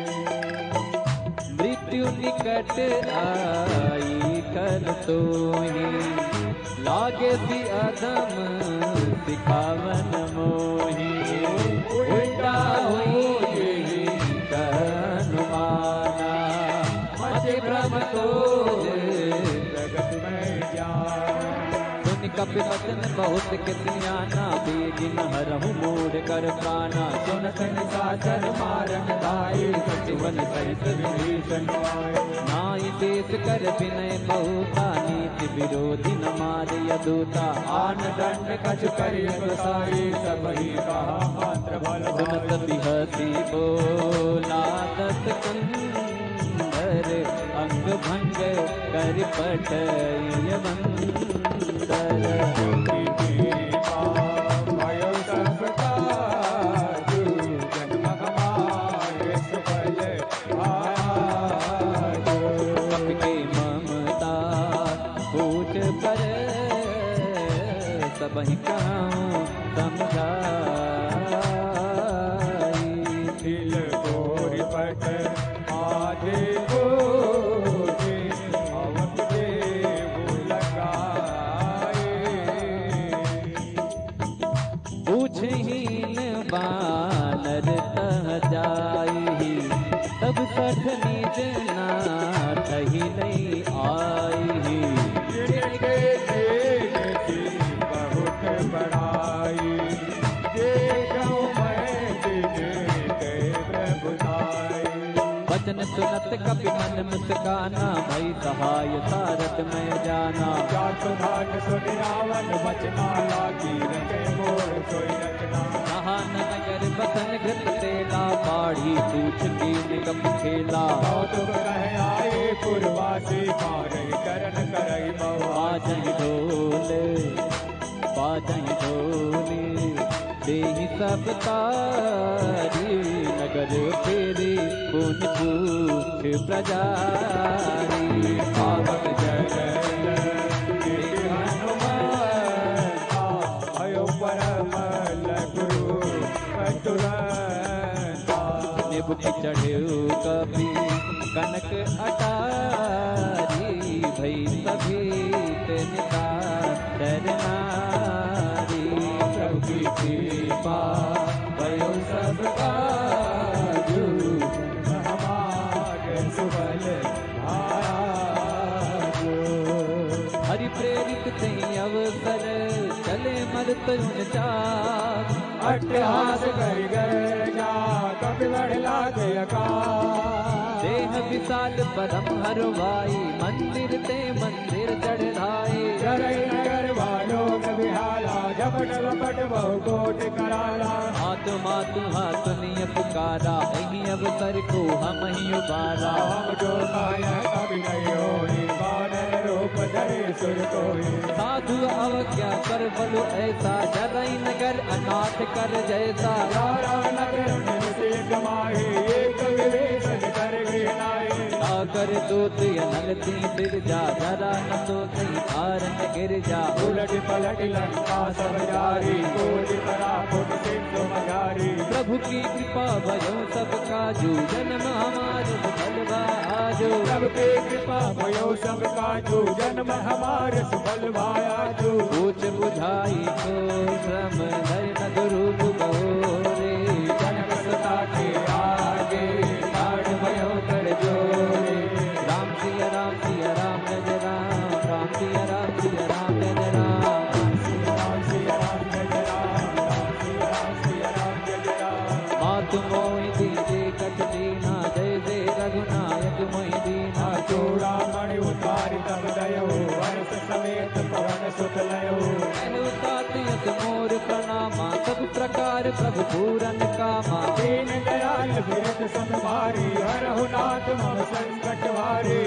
मृत्यु निकट आई कल तोहि लागे सी अधम सिखावन मोहि उल्टा हुई अनुमाना मचे भ्रम तो जगत में जान सुनि कपि वचन बहुत कितनियाना बेगिन हरहु मूढ़ कर प्राणा सुनत निशाचर मारन दाई सचिवन सहित विभीषण आए नाई देश कर विनय बहुता नीति विरोधी न मारे यदूता आन दंड कछ करिय गोसाई सबही कहा मात्र बल सुनत बिहसी बोला दस कंदर अंग भंग कर पटय बंदर भयो सब काजू जन्म हमारे सुफल आजू कपि के ममता पूछ पर सबहि कहूँ समझाई दिल गोरी पट आजे गोजे अवत देव लगाए पूछहीन बानर तह जाई तब सठ निज नाथहि नहीं आई जिनके देन की बहुत बड़ाई देखूं मैं जिनके प्रभुताई वचन सुनत कपि मन मुस्काना भई सहाय सारथ में जाना जात भाग सुन रावण बचना लागी रचे मोर सोई रचना नहान नगर बसन घृत तेला बाढ़ी पूछ की निकम खेला तुम रह आए पुरवासी मारई करन करई बाजहि ढोले देहि सब तारी नगर फेरी पुन पूछ प्रजारी पावन जय हनुमान भयो परम गुरु तुरंता निबुक चढ़ेऊ कपि कनक अटारी भई सभी निका डरनारी प्रभु की कृपा भयो सब काजू हमारे सुबल आजू प्रेरित थे अवसर चले मरत उन चार अट्टहास कर गर्जा कपि बढ़ लागे अकाल देह विशाल परम हरवाई मंदिर ते मंदिर चढ़ाए चरई नगर वालोक विहाला झपट लपट बहु कोट कराला आत्मा तुम्हारा सुनिय पुकारा यही अवसर को हम ही उबारा हम जो पाया कभी नहीं होई बानर रूप धरे सुर कोई साधु अवज्ञा कर बलु ऐसा जरई नगर अनाथ कर जैसा सारा नगर निमिषे कमाए एक विवेचन कर गिनाए कर दूत अनलती फिर जा जरा न तो सही कारण गिर जा उलट पलट लंका सब जारी कोटि परापुट सिंधु मगारी प्रभु की कृपा भयो सब काजू जन्म हमारो सफल आजो सबके कृपा भयो सब काजू जन्म हमारे सफल भायाजू पूछ बुझाई को श्रम धर न गुरु बहोरे जनक सता के आगे लाड भयो कर जोरे राम सिया राम सिया राम जय राम राम सिया राम सिया राम जय राम राम सिया राम जय राम राम सिया राम सिया राम जय राम मातु मोहि दीजे कछ दीना जय जय रघुनायक मोहि दीना चूड़ा मणि उतारि तब दयो वर्ष समेत पवन सुत लयो तातियत मोर प्रणामा सब प्रकार प्रभु पूरन कामा दीन दयाल विरत संभारी हरहु नाथ मम संकट हारे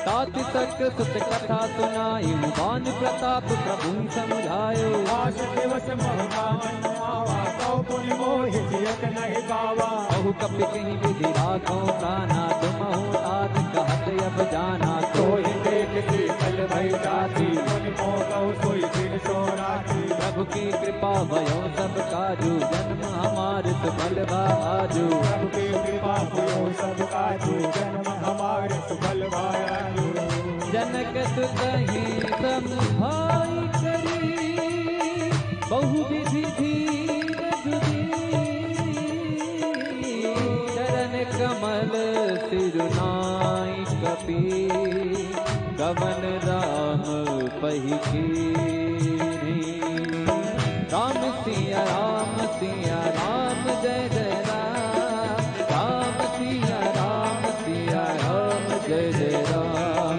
ताति तक सुत कथा सुनाई बान प्रताप प्रभु समझायो आस दिवस महकावन आवा कौ पुनि मोहि जियत नहीं पावा बहु कपि कहीं विधि राखो प्राणा तुम हो तात कहत अब जाना कोई देख शीतल भई जाती मुनि मोह सोई दिन सोराती प्रभु की कृपा भयो सब काजू जन्म हमारे सुफल आजू प्रभु की कृपा भयो सब काजू जन्म हमारे सुफल भायाजू जनक सुतहि समभाई करी बहु विधि धीर चरण कमल सिरुनाई कपि गवन राम पही राम सिया राम जय जय राम राम सिया राम जय जय राम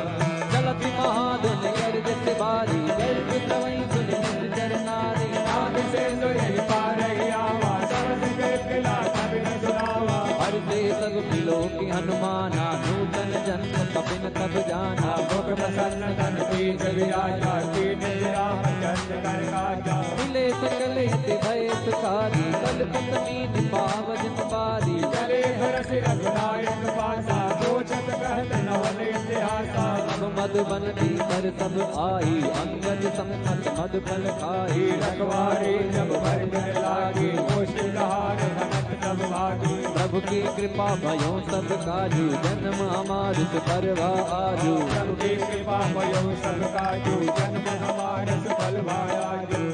चलत महाधुन गर्जत बारी गर्ज प्रवई सुन चरनारी नाद से सुरहि पारहि आवा सरस के किला कबि न सुनावा हर से सब मिलो की हनुमाना नूतन जन्म कपिन तब जाना मुख प्रसन्न तन पीठ विराजा कीन राम चंद्र कर काजा मिले सकल हित भय सुखारी कल पत्नी पावजन पारी चले भरस रघुनायक पासा सोचत कहत नवल इतिहासा अब मधुबन भीतर सब आई अंगद संकट मधुफल खाई रखवारी जब भरने लागी मुश्किल हार भनक तब भागी प्रभु की कृपा भयो सब काजू जन्म हमार सुपरवा आजू प्रभु की कृपा भयो सब काजू जन्म हमारे सफल भायाजू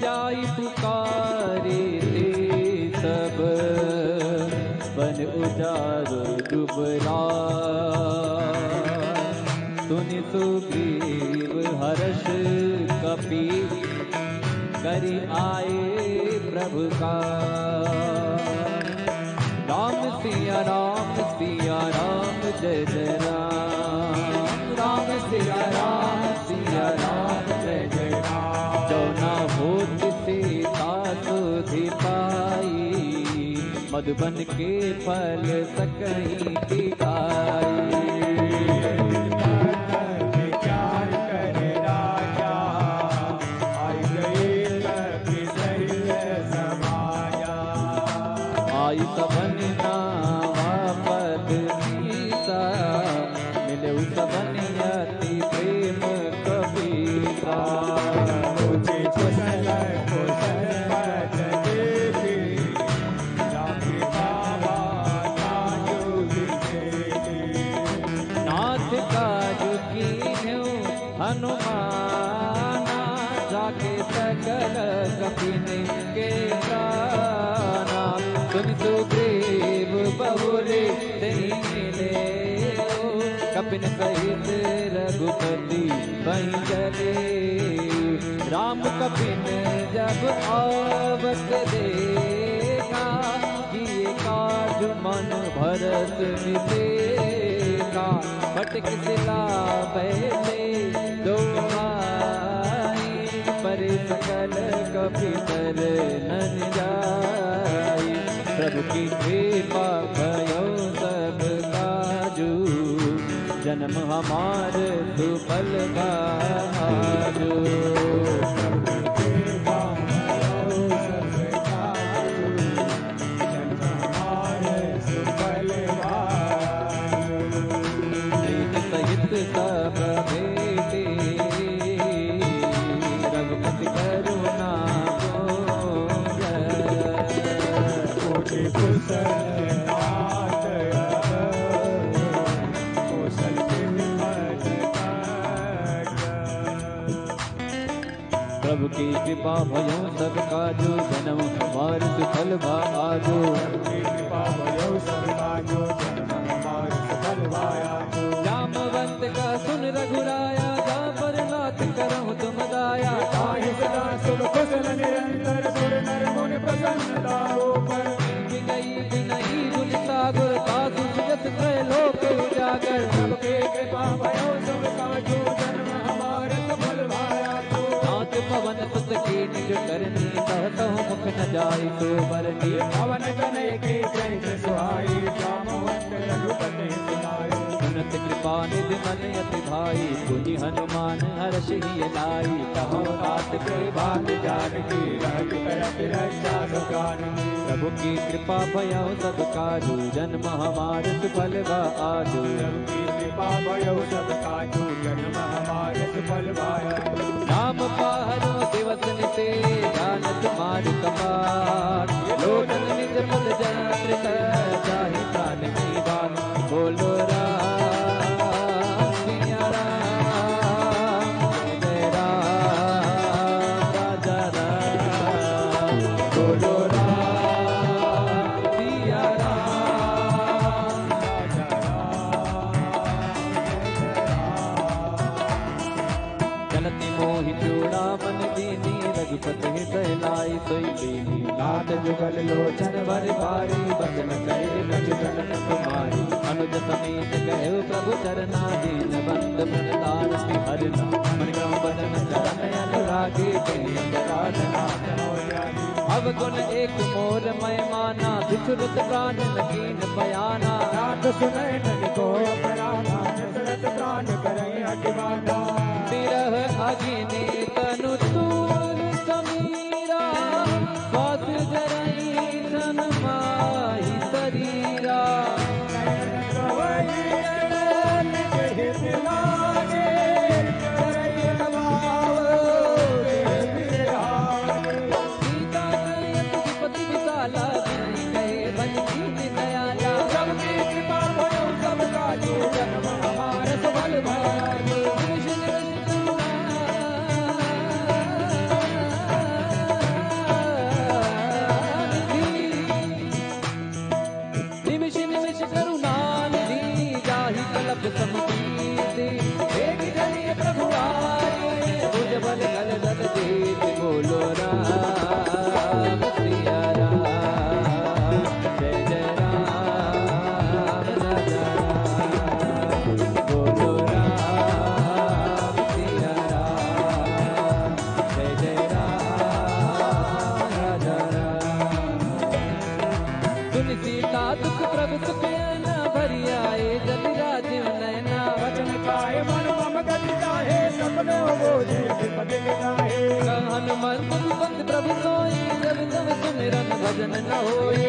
जाई पुकारे ते सब बन उजारो डुबरा सुनि सुग्रीव हर्ष कपि करि आए प्रभु का राम सिया राम जय जय राम राम सिया राम जय जय राम जो न होत सीता सुधि पाई मधुबन के फल सकहीं दिखाई विचार करे राजा आई गई कपि सहित समाया आई सबन नावा पद सीता मिले सबन यति प्रेम कबीरा मुझे कुशल कुशल पद देवी राम बाबा काजू दिखेगी नाथ काजू कीन्हु हनुमाना जाके सकल कपिन के प्राणा सुन सुग्रीव बहुरे नहीं मिले कपिन सहित रघुपति वहीं चले। राम कपिन जब आवत देखा, किए काज मन भरत मिलेगा। फटक सिला पहले दो भाई, पर सकल कपितर नन जाई। प्रभु की कृपा भयो सब काजू, जन्म हमार सुफल भाजू। सहित सब बेटे रघुपति करुणा प्रभु की कृपा भयो सब काजू, जन्म हमार सुफल भाजू। जामवंत का सुन रघुराया, जा पर नाथ करहु तुम दाया। ताहि सदा सुर कुशल निरंतर, सुर नर मुनि प्रसन्नता ऊपर। विनयी गुण सागर, साधु सुजस त्रैलोक उजागर। सबके कृपा भयो सब काजू, जन्म हमार सफल भाया। नाथ पवन सुत की निज करनी, कहतहु मुख न जाई सो बरनी। पवन तनय के जय सुहाई, जामवंत रघुपति सुनाई। सुनत कृपा निधि मन अति भाई, पुनि हनुमान हर्ष ही लाई। कहो नाथ के भाग जानकी, रहत करत रक्षा सुखान। प्रभु की कृपा भयो सब काजू, जन्म हमार सुफल आजू। प्रभु की कृपा भयो सब काजू, जन्म हमार सुफल भाया। नाम पाहरो दिवस निते, जानत मार कपाट। लोचन निज पद जंत्रित, जाहि प्राण की बात। बोलो राम सिया राम, जय राम राजा राम। बोलो राम सिया राम राजा राम। चलती मोहि चूड़ामन दीनी, रघुपति हृदय लाई सोई दीनी। नाथ जुगल लोचन वर भारी, बदन करे रघुजन कुमारी। अनुज समेत गए प्रभु चरना, दीन बंद प्रदान हरना। मन क्रम बदन चरण अनुरागी, आराधना। अवगुण एक मोर मैं माना, बिछुरत प्राण नकीन बयाना। नाथ सुनय ननि को अपराधा, दशरथ प्राण करय अतिवादा। तिरह अग्नि तनु तूल समीरा, स्वास जरई धन माहि शरीरा। सीता कयत विपति विशाला, बिनि कहे बन दीन दयाला। सबकी कृपा भयो सब काजू, जन्म हमार सफल भाजू। निमिष निमिष करुणानिधि, जाहि कलप समुदीति। एक जनिय प्रभु आए, भुज बल कल दल देत। बोलो राम सिया राम, जय जय राम राजा राम। बोलो राम सिया राम, जय जय राम राजा राम। सुन सीता दुख प्रभु सुख न, भरी आए जल राजीव नैना। वचन पाए मन मम गति चाहे, सपनो बोझे विपद गिराए। हनुमंत सुपथ प्रभु सोई, जब तब सुमिरन भजन न होई।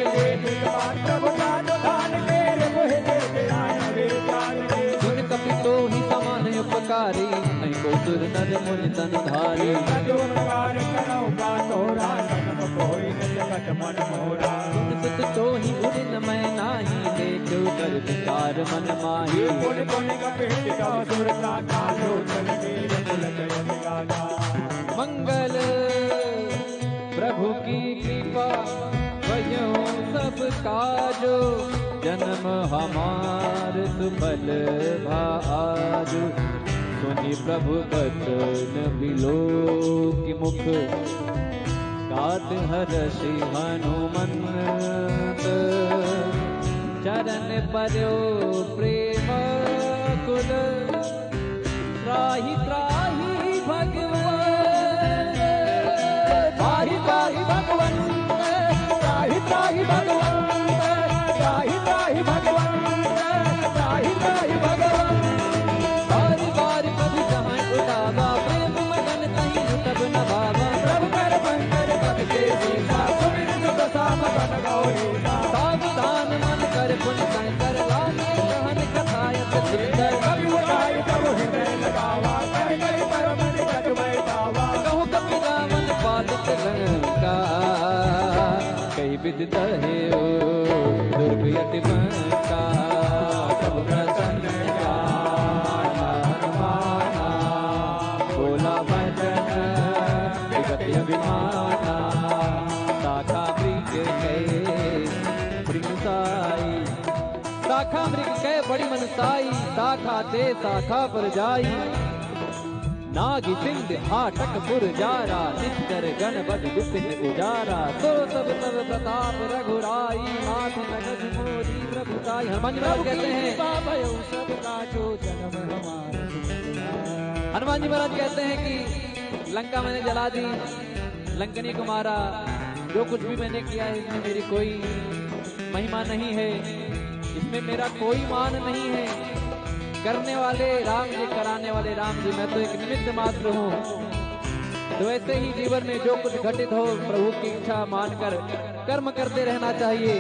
प्रभु जान दान मेरे मोहि देते आए वे जान के। सुन कपि तो ही समान उपकारी, नहीं को सुर नर मुनि तन धारी। सजोकार करो का तोरा, नम कोई न जगत मन मोरा। सुन सुत तो ही उदिन मैं नाही, देखो कर विचार मन माही। पुन पुन कपित का सुरता कालो, चल मेरे कुल जय गाना। मंगल प्रभु की कृपा भयो सब काजो, जन्म हमार सुफल भाजो। प्रभु बचन बिलो कि मुख गात हर्षि हनुमंत चरण पर्यो प्रेम कुल त्राहि त्राहि भगवान त्राहि त्राहि भगवान त्राहि त्राहि भगवान त्राहि त्राहि भगवान त्राहि त्राहि भगवान बारी बारी प्रभु जहाँ उठावा प्रेम मगन कहीं तब न भावा प्रभु कर पंकर पद के सीता सुमिर सुख साम बन गौरी सावधान मन कर पुन कर लागे कहन कथायत सुंदर कवि उठाई तब हृदय लगावा कर गई परम निकट बैठावा कहूँ कपि रावण पालित लंका कई विदित है ओ दुर्ग यति बंका प्रभु प्रसन्न माना बोला वचन विगत अभिमाना शाखा मृग साई शाखा मृग कै बड़ी मनसाई शाखा ते शाखा पर जाई नागी सिंध हाटक पुर जारा निश्चर गण बद विपिन उजारा तो सब तब प्रताप रघुराई माथ नगज मोरी प्रभुताई। हनुमान जी महाराज कहते हैं हनुमान जी महाराज कहते हैं कि लंका मैंने जला दी लंकनी को मारा जो कुछ भी मैंने किया है इसमें मेरी कोई महिमा नहीं है इसमें मेरा कोई मान नहीं है करने वाले राम जी कराने वाले राम जी मैं तो एक निमित्त मात्र हूँ। तो ऐसे ही जीवन में जो कुछ घटित हो प्रभु की इच्छा मानकर कर्म करते रहना चाहिए।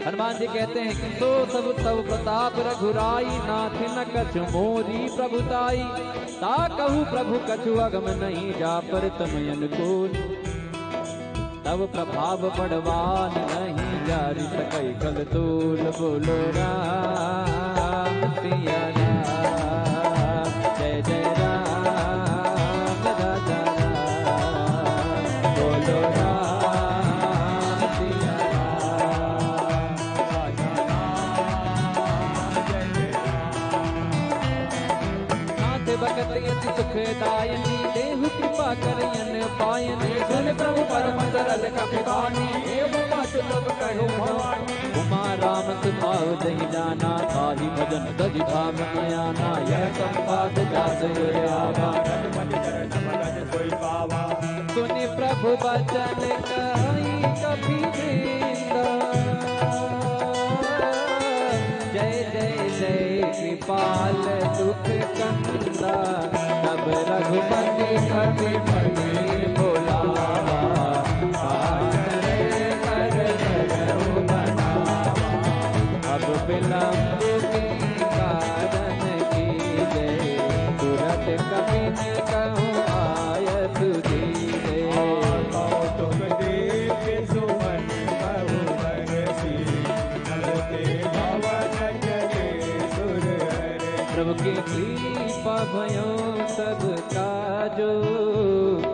हनुमान जी कहते हैं कि सो सब तब प्रताप रघुराई नाथि न कछु मोरी प्रभुताई ता कहू प्रभु कछु अगम नहीं जा पर तमयन को तब प्रभाव बढ़वान नहीं जारी सकई कल तूल बोलो राम सिया राम जय जय राम राजा राम बोलो राम सिया नाथ भगत यति सुखदायनी देहु कृपा करयन पायन सुन प्रभु परम सरल कपिवानी एवं मत लोग कहो भवानी उमा राम सुभाव दही जाना ताहि भजन दधि भाव नयाना यह संपाद जास आवा सुनि प्रभु बचन कहि कपि जय जय जय कृपाल दुख कंदा तब रघुपति कपि पति बोलावा अब विलंब के कारण की जय तुरंत कपि कहूँ आय सुधीरे प्रभु की कृपा भयो सब काजो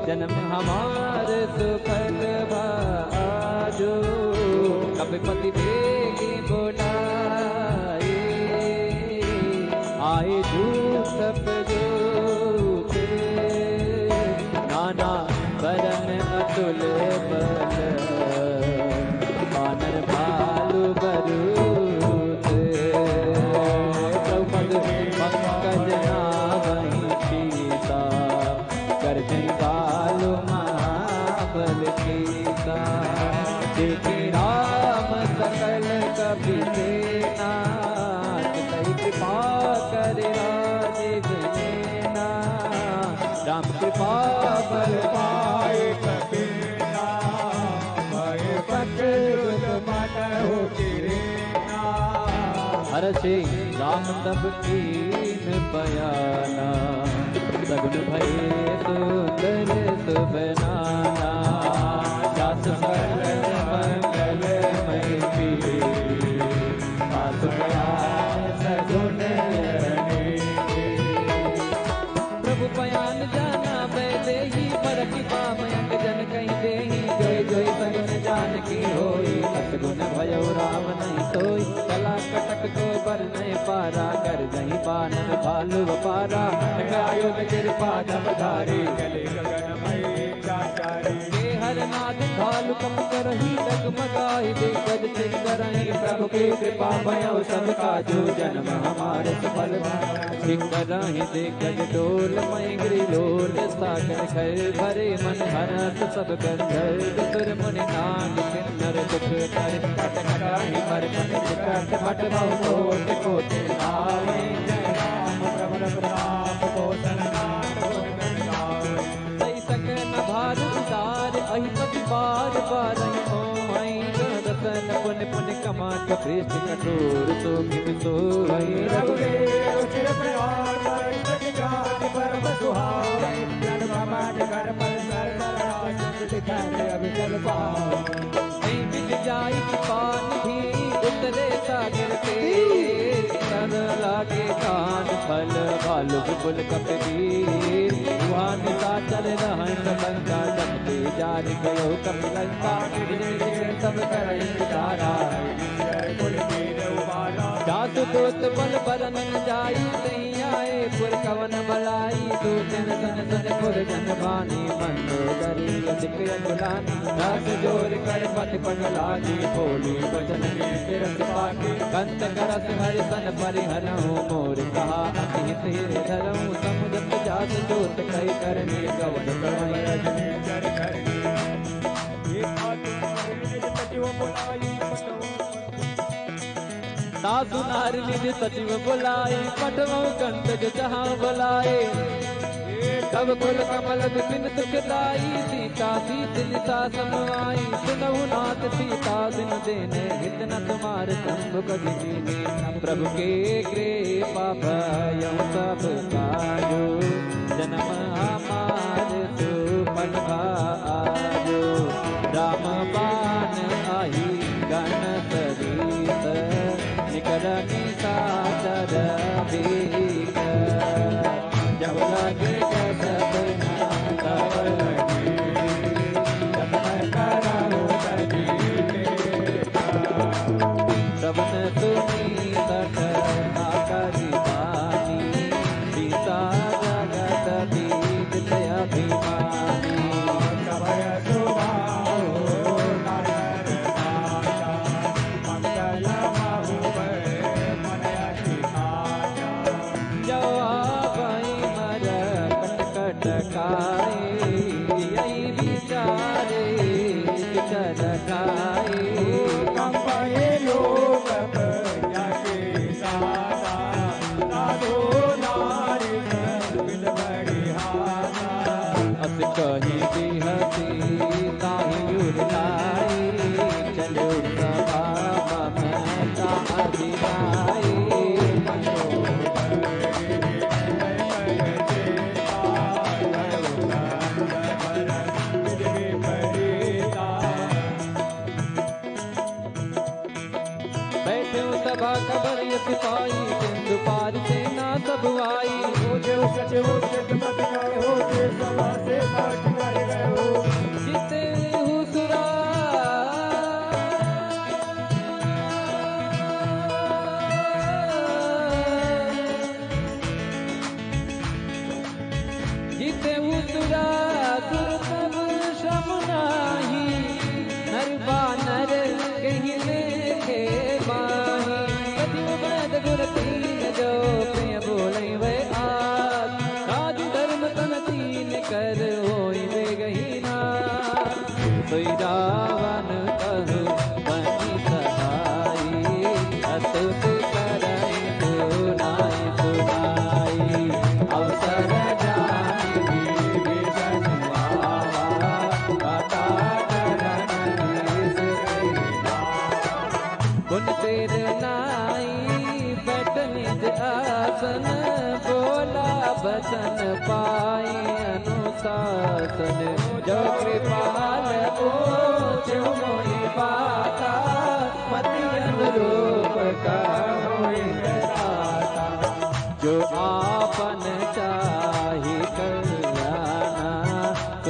जन्म हमार सुफल भाजो कपिपति देगी बोलाए आए झूठ सब जोते नाना बरन अतुल बल बानर भालू बरूद पंकज नावहि सीता कर जय बालु महाबल सीता देखे राम सकल कपि सेना कई कृपा करे राजीव नेना राम कृपा बल पाए कबीरा भय पकड़ मन हो गिरेना हर्षि राम तब कीन बयाना सगुन भय सुंदर सुबनाना जास सकल मंगल मय सगुन प्रभु बयान जाना बैदे ही परख पाम अंग जन कहीं दे जोई जोई सगुन जान की होई सतगुण भयो राम नहीं सोई कला कटक को बर नहीं पारा कर जही बानन भालु पारा आयुध कृपा जब धारी गले गगन मई चाचारी के हर नाद भालु कप करही डगमगाई दे गज सिंह करही प्रभु की कृपा भयो सब काजू जन्म हमारे सफल सिंह करही दे गज डोल मई गिरी लोल सागर खर भरे मन हरस सब गंधर्व सुर मुनि नाग किन्नर दुख कर कट कटाही मर मन विकट मट बहु कोट कोट आवे जय राम प्रभु रघुनाथ कौशल नाथ गुण गावे सही सकन भार उतार अहिपति बार बार आई रतन पुन पुन कमाट पृष्ठ कठोर तो किम सो आई रघुवीर रुचिर प्रहार पर जाति परम सुहावे जन कमाट कर पर सर राज दिखाए अभिचल पाओ मिल जाई पान भी उतरे सागर के तर लागे कान फल भालु विपुल कपीर वहां सा चल रहन लंका जपते जारी गयो कपिलंका सब करई तारा जासु दोत बल बरन जाई नहीं आए पुर कवन बलाई दो दिन सन सन पुर जन बानी मंदो गरी अधिक अगुलानी दास जोर कर पट पट लागी बोली वचन के तिरस पाके कंत करस हरि सन परिहरहु मोर कहा अति हित धरहु समुद्र जास दोत कई करने गवन प्रवण रजनी जर करनी ये आत्मा सचिव बुलाई सासु नार निज सचिव बुलाए पटवो कंत जहाँ बुलाए तब कुल कमल विपिन सुखदाई सीता सीत निशा समाई सुनहु नाथ सीता दिन देने हित न तुम्हार शंभु कवि कीने प्रभु के कृपा भयउ सब काजो जन्म हमार सुपन भाजो राम बाण आही गण सरीस निकरनी सादर बीक जब लगे सब तब लगे जब कराओ सबन सुनी सठ आकरी बानी सीता जगत बीत अभिमानी कवय सुभाओ नारायण राजा मंगल बाहुबल मन अतिहाजा जवाबई मर कट काए यही विचारे विचर खाए कंपये लोक जाके सादा साधो नारी बिन बड़ी हादा अस कहीं बिहती ताही उड़ाई चलो सभा ममता अधिराई बैठे सभा कबर सिपाही सिंधु पार सेना सब आई सचिव खिदमत कर हो जे सभा से पाठ कर गए हो जिते हुसुरा जिते हुसुरा सुरतम श्रम नाही नर बानर कहीं लेखे बाही सचिव वैद गुर तीन जो प्रिय बोले वे आज राज धर्म तन तीन कर होई वे गहीना सोई रावण कहु बनी सहाई अतुत करई सुनाई सुनाई अवसर जानी विषण आवा कथा करन गुण तेर नाई बैठ निज आसन बोला बचन पाई अनुशासन जो कृपाल पूछ मोहि पाता मति अनुरूप कहोइ दाता जो आपन चाहि कल्याण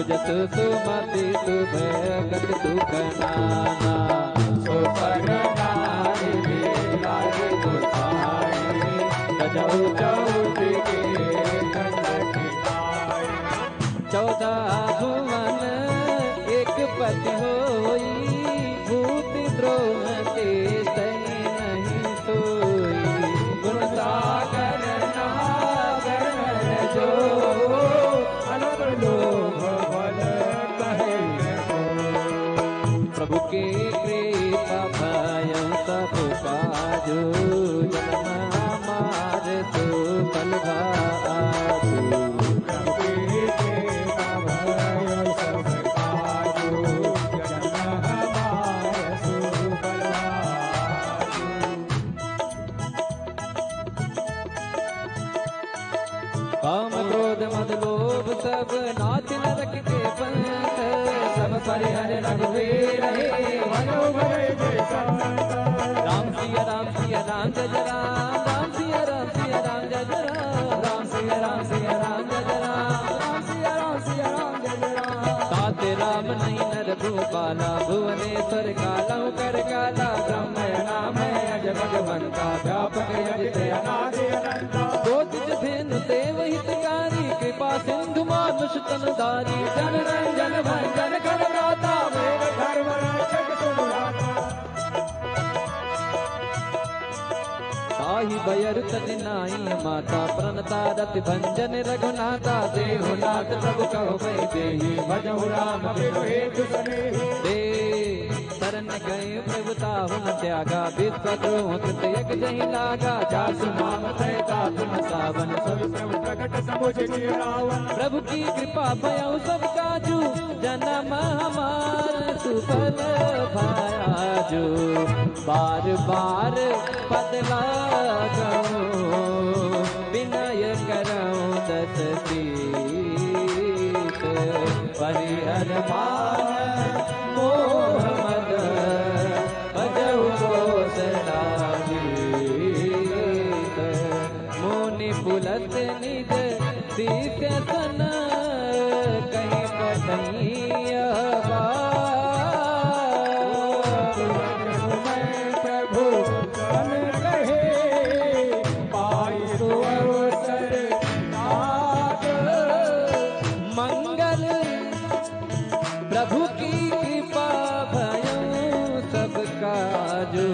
तुझ सुमति शुभ गत दुख नाना सो पर नारी लागे गोसाई बजाऊ चौथ के कंठ किनारे 14 भुवन एक पति होई भूत द्रोह के सही नहीं सोई गुण सागर नागर जो अलग लोभ बल कहे प्रभु के कृपा भय सब काजू जन्म हमार तो बलवाजू काम क्रोध मद लोभ सब नाथ नरक के पंथ सब परिहर रघुवीर हे मनो भरे जय संत राम सिया राम सिया राम जय जय राम राम सिया राम सिया राम जय जय राम राम सिया राम सिया राम जय जय राम राम सिया राम सिया राम जय जय राम ताते राम नहीं नर भूपाला भुवनेश्वर काला कर काला ब्रह्म नाम है अज भगवंता व्यापक अजित अनादि अनंता ज्योतिष धेनु देव हितकारी कृपा सिंधु मानुष तनधारी जन रंजन भंजन कर गाता मेरे धर्म रक्षक सुभ्राता ताहि बयर तदिनाई माता प्रणता रति भंजन रघुनाथा देहुनाथ प्रभु कहो भई देहि भजहु राम बिनु हेतु सनेहि दे शरण गए प्रभुता हुन त्यागा विश्वद्रोह कृत यज्ञ जहि लागा जासु नाम त्रैता तुम सावन सब सब प्रकट समुझ रावण प्रभु की कृपा भयउ सब काजू जन्म हमार सुफल भायाजू बार बार बदला विनय करऊं दस सीत परिहर मान मोह मद भजऊ घोषणा गीत मुनि पुलत निज दिव्य सन कहीं कहीं प्रभु कन कहे पाई तो अवसर नाथ मंगल प्रभु की कृपा भयो सब काजू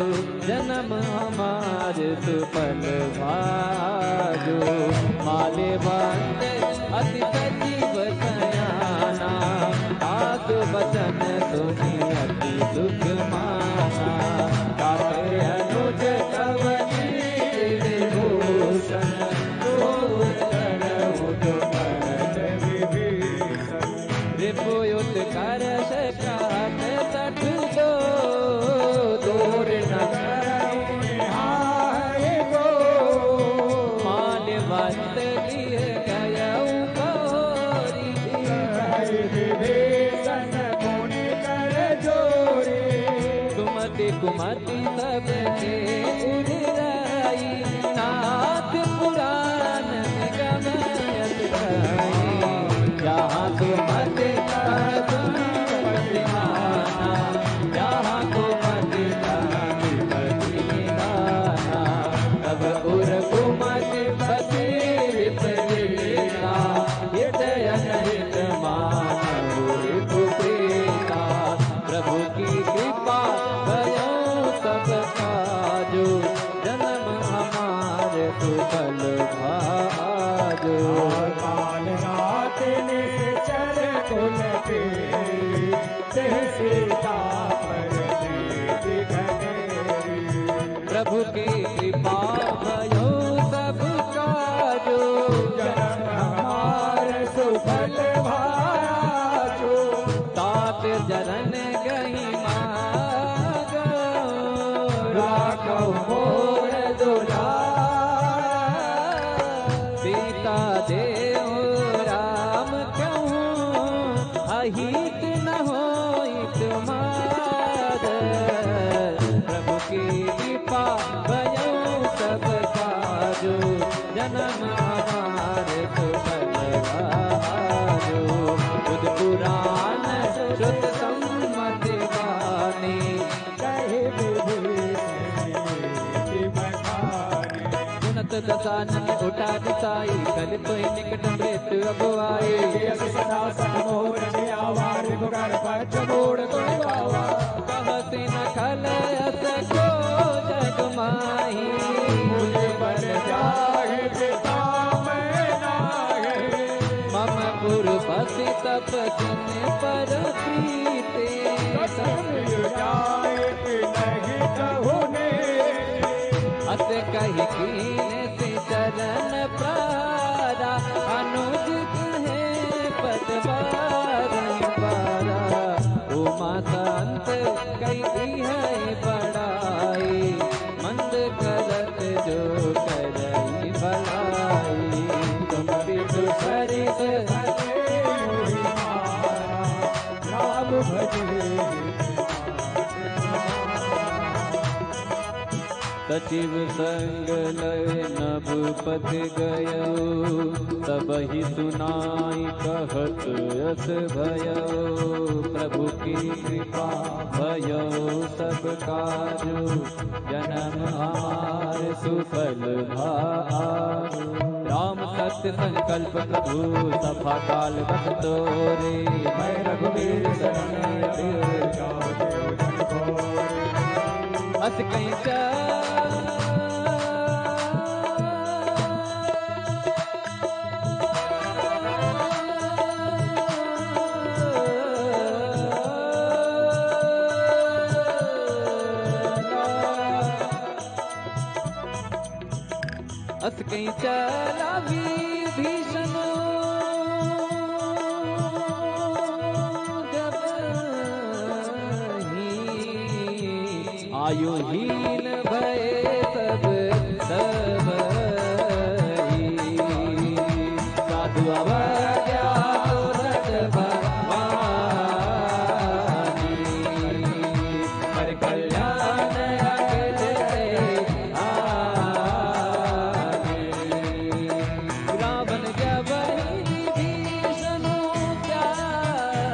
जन्म हमार सुफल भाजो माले बंद अति सजीव सयाना आसु बचन सुनी अति दुख माना काटे अनुज कवनी विभूषण विभूत कर सकात सठ दो दूर न मान वंत लिए गयऊ गौरी सुमति कुमति सबके उड़ाई नाथ पुराण गमयत गाई जहाँ सुमति जहाँ कुमति तब उर कुमति पति विपरीता हृदय हित मान प्रीता प्रभु की कृपा भयो सब काजो जन्म हमारे सुफल भाजो प्रभु की कृपा भयो सब काजो सुफल भाजो तात जरन गही मागो राखो मोर दुला सीता देव राम कहूँ अहित न होइत माद प्रभु की कृपा भयो सब काजो जन्म हमारे सुफल भाजो बुध पुराण दसानन उठा दिसाई, कलिप निकट मृत्यु अब आई। सदा सतमोर आवार पुकार पच मोड़ कोई बावा, कहते न खल असको जग माही, मुझ बन जाए पिता मैं नाहे। मम पुरपति तपस्विन पर प्रीते, जाए नहीं कहुने, अस कही कीने से चरण प्रारा, अनुज है पद बारंबारा। उमा संत कही है बड़ाई, मंद करत जो करई भलाई। तुम विदु सरिस राम भजे सचिव संग लय नभपत गयो, सबहि सुनाई कहत यस भयो। प्रभु की कृपा भयो सब काजु, जन्म हमार सुफल भारु। राम सत्य संकल्प प्रभु सफा काल बस तोरे, मैं रघुवीर शरण अस कहीं अस कहीं चला वीर भीषण, जब ही आयु हीन भय सब सब साधु अवज्ञा तुरत भवानी, पर कल्याण अखिल रावण जब भीषण त्यागा,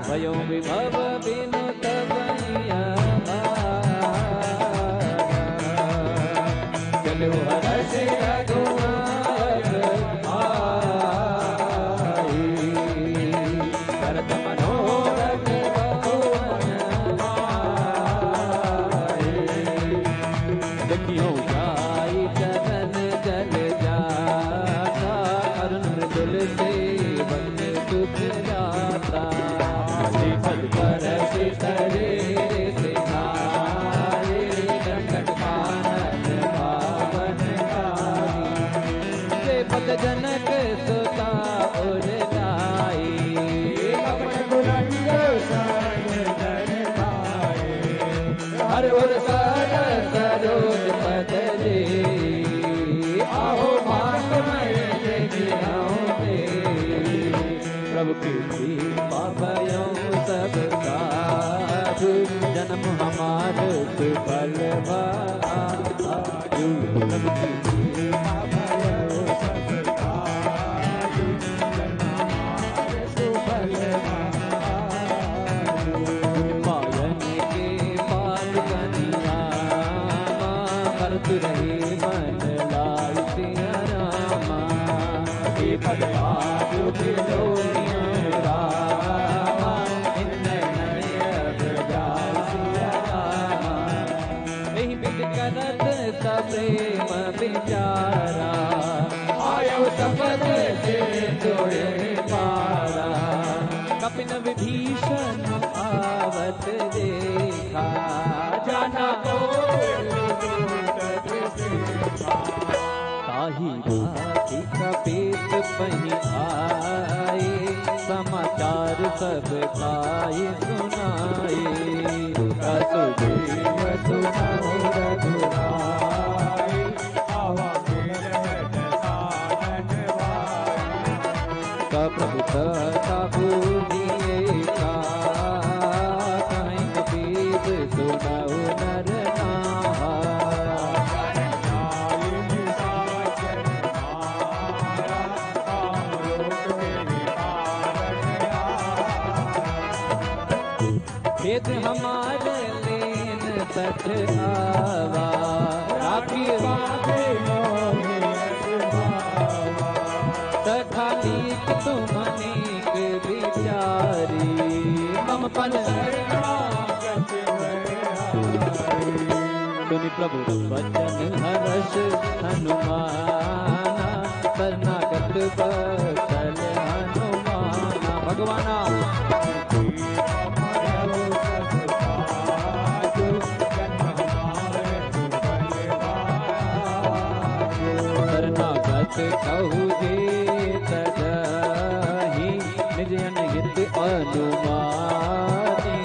भयो विभव बिनु तबनिया चलो हर्ष रघुनायक आई, भरत मनोरथ बहुमन माई। देखियो जाई चरण जल जाता, अरुण मृदुल सेवन सुख जाता। पद पर शरीर से नारे, दंडक पानन पावन कारी। पद जनक सुता उर लाई, अपन बुलंद शरण जन पाए। हर उर सर सरोज पद दे, आहो मान मैं प्रभु की कृपा भयो सब काजु, जन्म हमार सुफल भाजु। प्रभु की कृपा भयो सब काजु, जन्म हमार सुफल भाजु। पायन के पाल कनियामा, भरत रहे मन लाल सिया रामा। हे भगवान बिलो रामा, इन्नय नयन जाल सिया रामा। यही बिद करत सप्रेम विचारा, आयो सपद से जोड़े पारा। कपिन विभीषण आवत देखा, जाना को ताही राखी कपीत पही आए, समाचार सब खाई सुनाए। असुदेव सुनाओ रघुराई, आवा मेरे साधन भाई। प्रभु सता बूझिए का, कहीं कपीत सुनाओ नर नाहा। भेद हमारे लेन सठ आवा, पापी मोहि अगुआवा। सखा नीक तुम अनेक विचारी मम पन शरणागत भयहारी। सुनि प्रभु वचन हर्ष हनुमाना शरणागत बचल हनुमाना। भगवाना शरणागत कहु जे तजहि निज अनहित अनुमानी।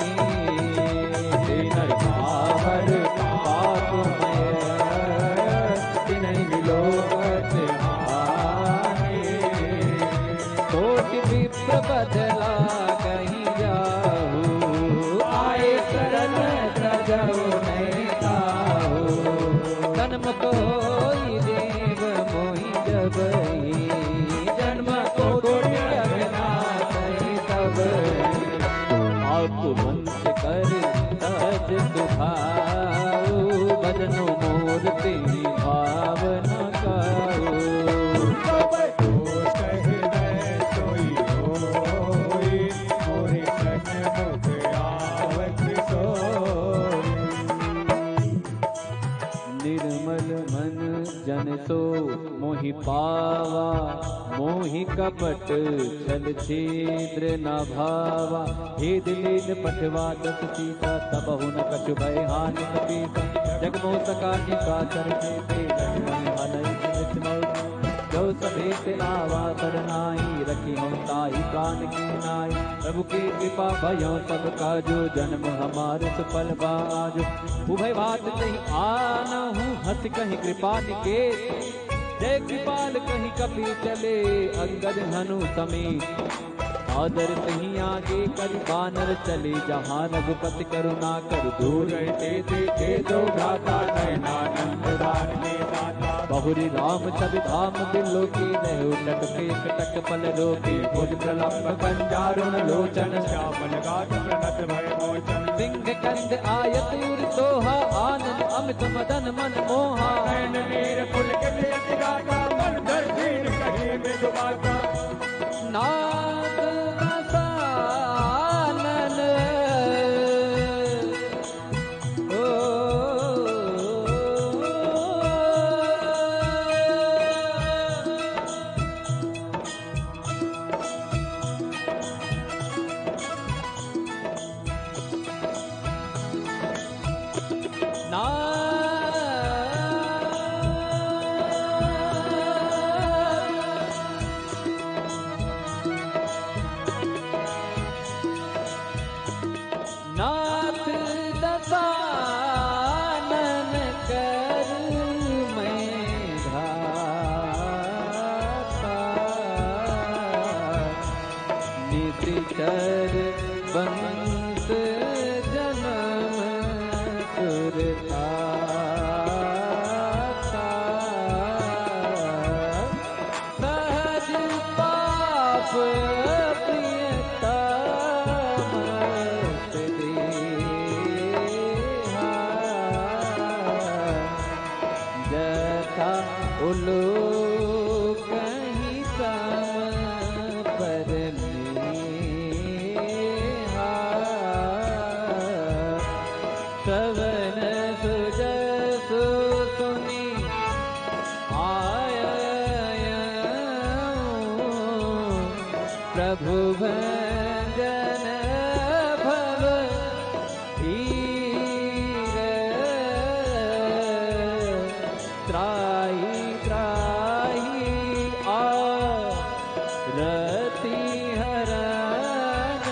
तिनहि पावर पापमय तिनहि विलोकत हानि। कोटि विप्र बदला कहीं जाहु आए शरण तजहु नहीं ताहु। जन्म कोई देव मोहि जबहि जन्म कोटि अघनाथहि तबहि। आप वंश कर तज सुभाऊ भजनु मूर्ति भावना काऊ। दोष हृदय सोई होई मोहि सन्मुख आवत सोई। निर्मल मन जन सो मोहि पावा मोहि कपट छल छिद्र न भावा। हे दिलीन पठवा दस सीता तबहु न कछु भय हानि कपीसा। जगमोह सका निकाचर के जो सभेत आवा सरनाई रखी हम ताई प्राण की नाई। प्रभु की कृपा भयो सब काजो जन्म हमारे सुफल बाजो। उभय बात नहीं आनहु हंस कहीं कृपा निकेत। जय कृपाल कहीं कपि चले अंगद हनु समेत। आदर कहीं आगे करि बानर चले जहाँ रघुपति करुणा कर दूर रहते देखे दो भ्राता नयनानंद दान में दाता। बहुरी राम सब धाम दिलो की रहो टक पेट टक पल रोकी। भुज प्रलंब कंजारुण लोचन श्यामल गात प्रणत भय मोचन। सिंह कंद आयत उर सोहा आनंद अमित मदन मन मोहा। नयन नीर पुलकित यति गाता मन धर दीन कहीं में डुबाता। नाद रसानन ओ नाथ दसानन कर मैं घाता। निशिचर बंस जन्म सुरता। सहज पाप उलो कहीं सम पर नेहा। सवन सुजसु सुनि आयऊं। प्रभु भंजन भव धीर। त्राहि त्राहि आरती हरण।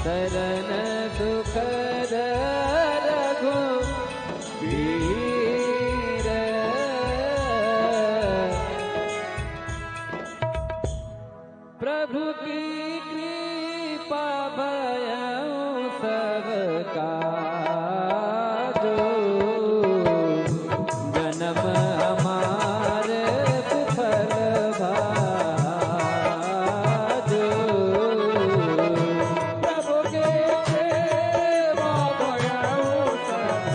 शरण सुखद रघुवीर। प्रभु की कृपा भयउ सब काजो। जन्म हमारे सुफल भाजो। प्रभु के सेवा भयउ सब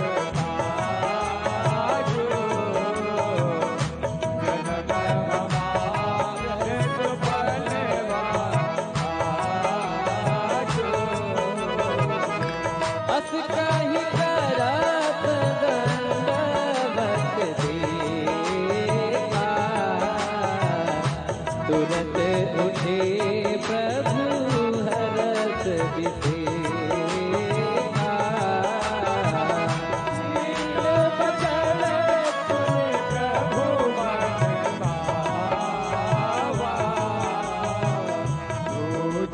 तुरंत उठे प्रभु हरत विसेखा। बचन सुने प्रभु मन भावा,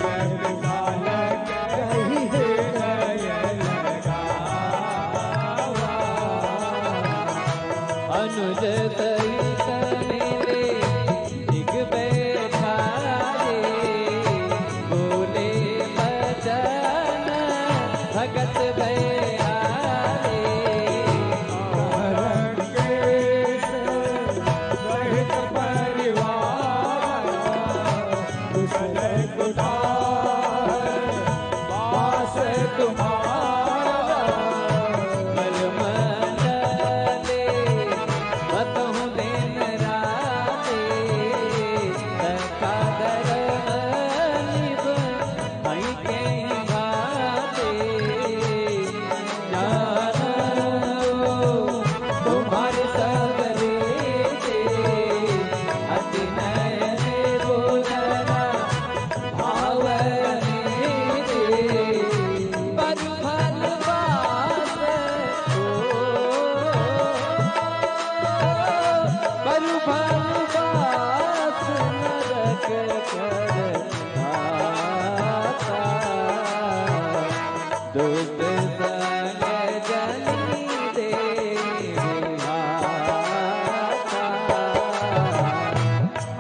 जन बालक कही हृदय लगावा। अनुज सहित मेरे दिग बैठाए, बोले बचन भगत भयारे। हरण केश सहित परिवार, कुशल कुठार वास तुम्हारा। मलमंडले बतहु दिन राते, सखादर निभ हई के भाते। जानो तुम्हारे सब रीते, अति नयन बोलना भावने दे। पर फल बास को, पर फल बास नरक कर आता। दुष्ट संग जनी दे विहाता।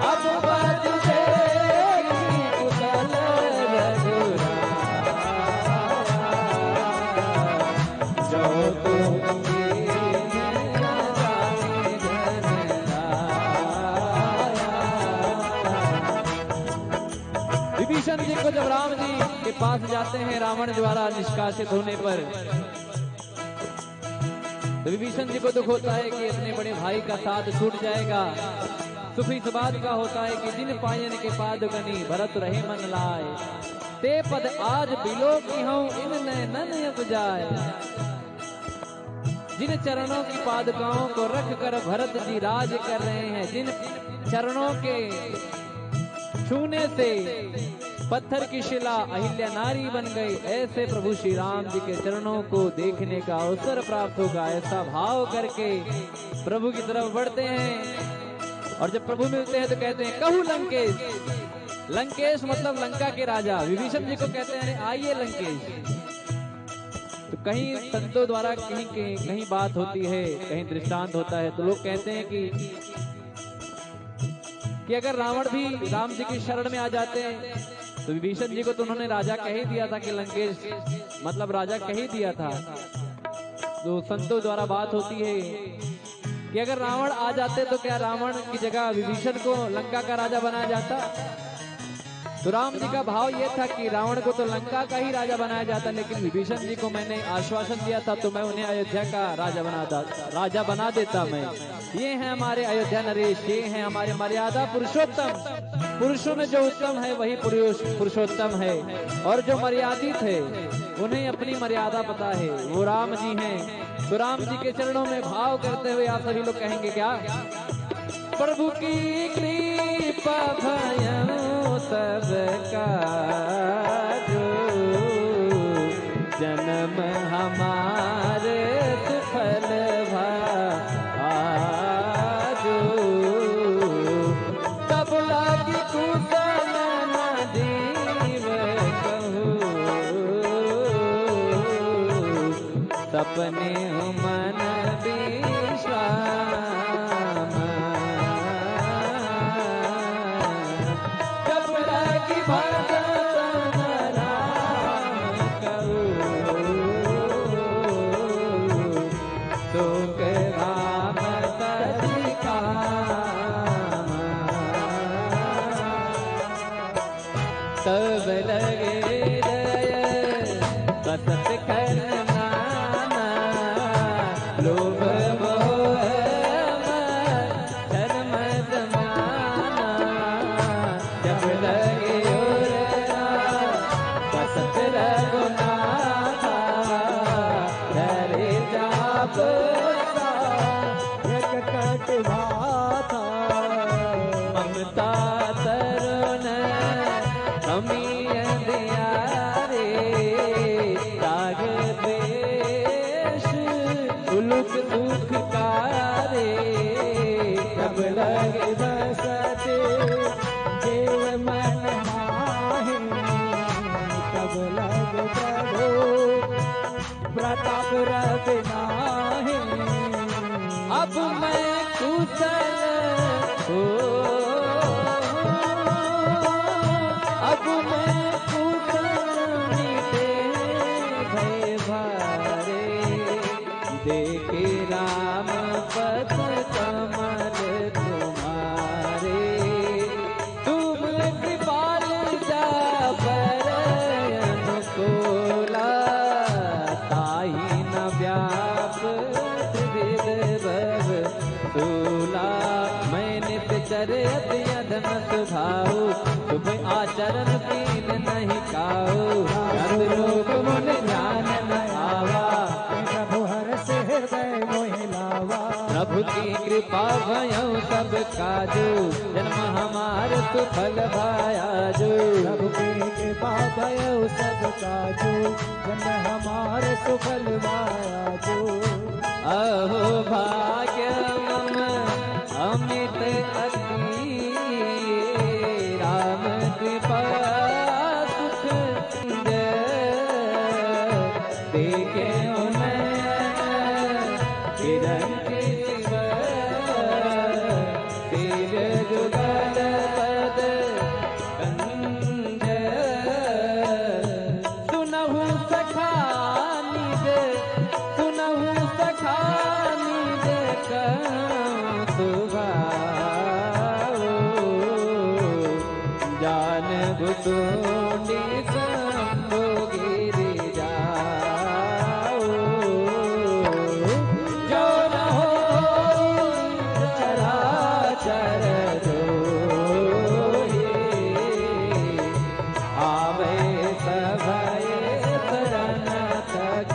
अब बज देगी कुशल रघुराया, जो तुमके जाने धनराया। विभीषण जी को जब राम जी के पास जाते हैं रावण द्वारा निष्कासित होने पर, तो विभीषण जी को दुख होता है कि अपने बड़े भाई का साथ छूट जाएगा। सुख इस बात का होता है कि जिन पायन के पादुकनी भरत रहे मन लाए, ते पद आज बिलो की हूं इन नैनन उपजाए। जिन चरणों की पादुकाओं को रख कर भरत जी राज कर रहे हैं, जिन चरणों के छूने से पत्थर की शिला अहिल्या नारी बन गई, ऐसे प्रभु श्री राम जी के चरणों को देखने का अवसर प्राप्त होगा। ऐसा भाव करके प्रभु की तरफ बढ़ते हैं, और जब प्रभु मिलते हैं तो कहते हैं कहू लंकेश। लंकेश मतलब लंका के राजा। विभीषण जी को कहते हैं आइए लंकेश। तो कहीं संतों द्वारा कहीं बात होती है, कहीं दृष्टांत होता है, तो लोग कहते हैं कि अगर रावण भी राम जी की शरण में आ जाते हैं, तो विभीषण जी को तो उन्होंने राजा कह ही दिया था कि लंकेश मतलब राजा कह ही दिया था। तो संतों द्वारा बात होती है कि अगर रावण आ जाते तो क्या रावण की जगह विभीषण को लंका का राजा बनाया जाता? तो राम जी का भाव ये था कि रावण को तो लंका का ही राजा बनाया जाता, लेकिन विभीषण जी को मैंने आश्वासन दिया था तो मैं उन्हें अयोध्या का राजा बना देता मैं। ये हैं हमारे अयोध्या नरेश, ये हैं हमारे मर्यादा पुरुषोत्तम। पुरुषों में जो उत्तम है वही पुरुषोत्तम है, और जो मर्यादित है उन्हें अपनी मर्यादा पता है, वो राम जी हैं। तो राम जी के चरणों में भाव करते हुए आप सभी लोग कहेंगे क्या? प्रभु की कृपा भयो सबका जो, जन्म हमारे सुफल भाजो। तब लागी कुशल न जीव कहूँ, सपने मन विश्राम। जब लागी भगत राम कहूँ, सुख राम तति काम। तब लगे दय बसत करना, लोभ मोह मत्सर मद माना। जब लगे उरना बसत रघुनाथा, धरे जाप एक कटवा था ममता अधम सुभाऊ शुभ आचरण कीन नहीं काऊ रत लोक मुन ध्यान न आवा प्रभु हर से हृदय मोहि लावा प्रभु की कृपा भयउ सब काजू जन्म हमार सुफल भायाजू प्रभु की कृपा भयउ सब काजू जन्म हमार सुफल भायाजू अहो भाग्य मम अमित अति राम कृपा सुख देखे किरण के शिव तेज जुगल पद कंज सुनहु सखा निज सुनहु सखा निज सुभाओ जान भुसुंडी शंभु गिरि जाओ जो रहो चराचर जोहि आवे सभय शरण तक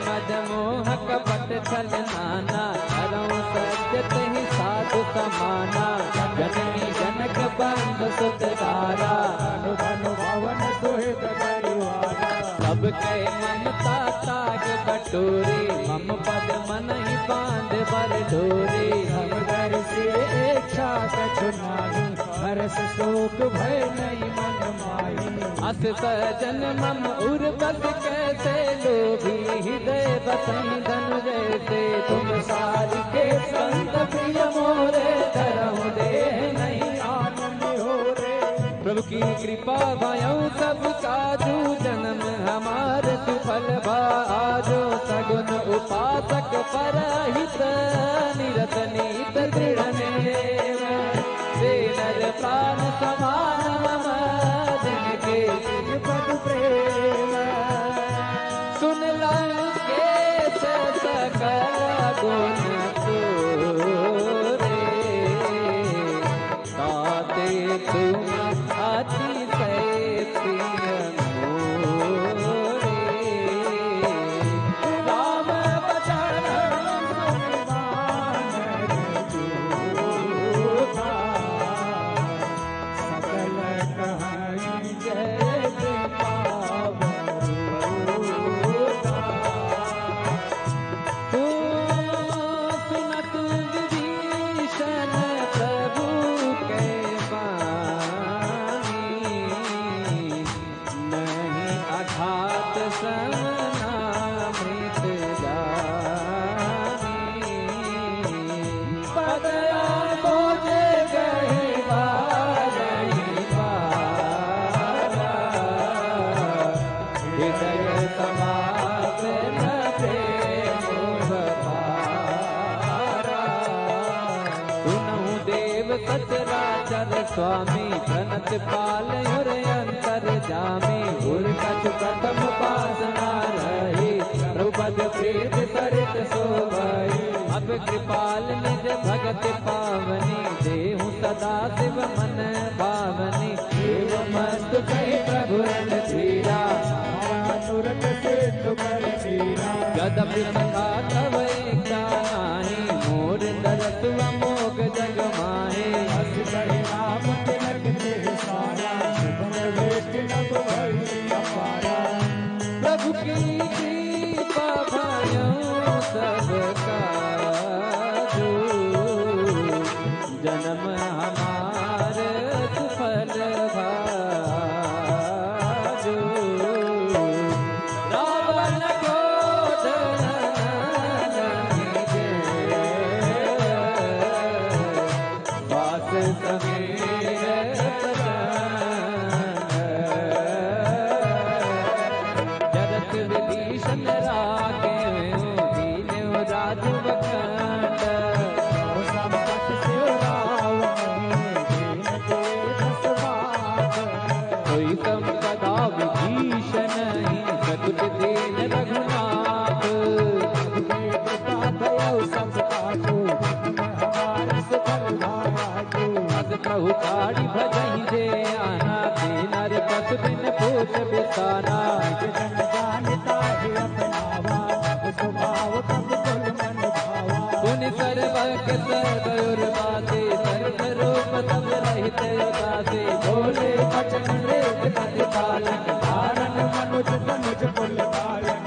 मद मोह कपट छल नाना करऊं सत्य तहि साधु समाना जननी जनक बंध सुत दारा धनु भवन सुहित परिवारा सब कह ममता ताग बटोरी मम पद मन ही बांध बर डोरी हम घर से इच्छा कछु नाही हर्ष शोक भय नहीं मन माही अस सजन मम उर बस कैसे लोभी हृदय बसई धनु जैसे तुम सारी के संत प्रिय मोरे धरहु दे नहीं आनंद हो रे प्रभु की कृपा भयउ सब काजू जन्म हमार सुफल भाजो सगुन उपासक परहित निरत नीत दृढ़ नेम से नर प्राण समान मम जिनके पद प्रेम सुन लंके सकल गुण तोरे ताते तुम अतिशय प्रिय मोरे राम बचन सकल कहानी जय सुनत विभीषण प्रभु के बानी नहीं अघात समनामृत जानी पदया बोझे गही हृदय समापन प्रेम बपारा सुनहु देव सचराचर स्वामी प्रणत पाल उर अंतर जामी उर कछु प्रथम पासना रही प्रभुपद प्रीत सरित शोभई अब कृपाल निज भगत पावनी देहु सदा शिव मन भावनी एव मस्त कही प्रभु रन धीरा तुरंत से तुकर चीरा गदब सखा तब एक नाही मोर दरस अमोघ जग माहे हस बड़े राम तिलक ते सारा शुभम वेष्ट नभ भई अपारा प्रभु की कृपा भयउ सब काजू जन्म हमार सुफल भाजू रावण क्रोध वास समीर जरत विभीषण राखे दीन राजु बखंड संकट से राव कहु छाड़ी भजही जे आना, नर पस बिन पूछ बिसाना। जन जानता है अपनावा, स्वभाव तब कुल मन भावा। पुनि सर्वक सर्वयुर बासे, सर्व रूप तब रहित उदासे। बोले बचन वेद प्रतिपालन, धारण मनुज तनुज कुल पालन।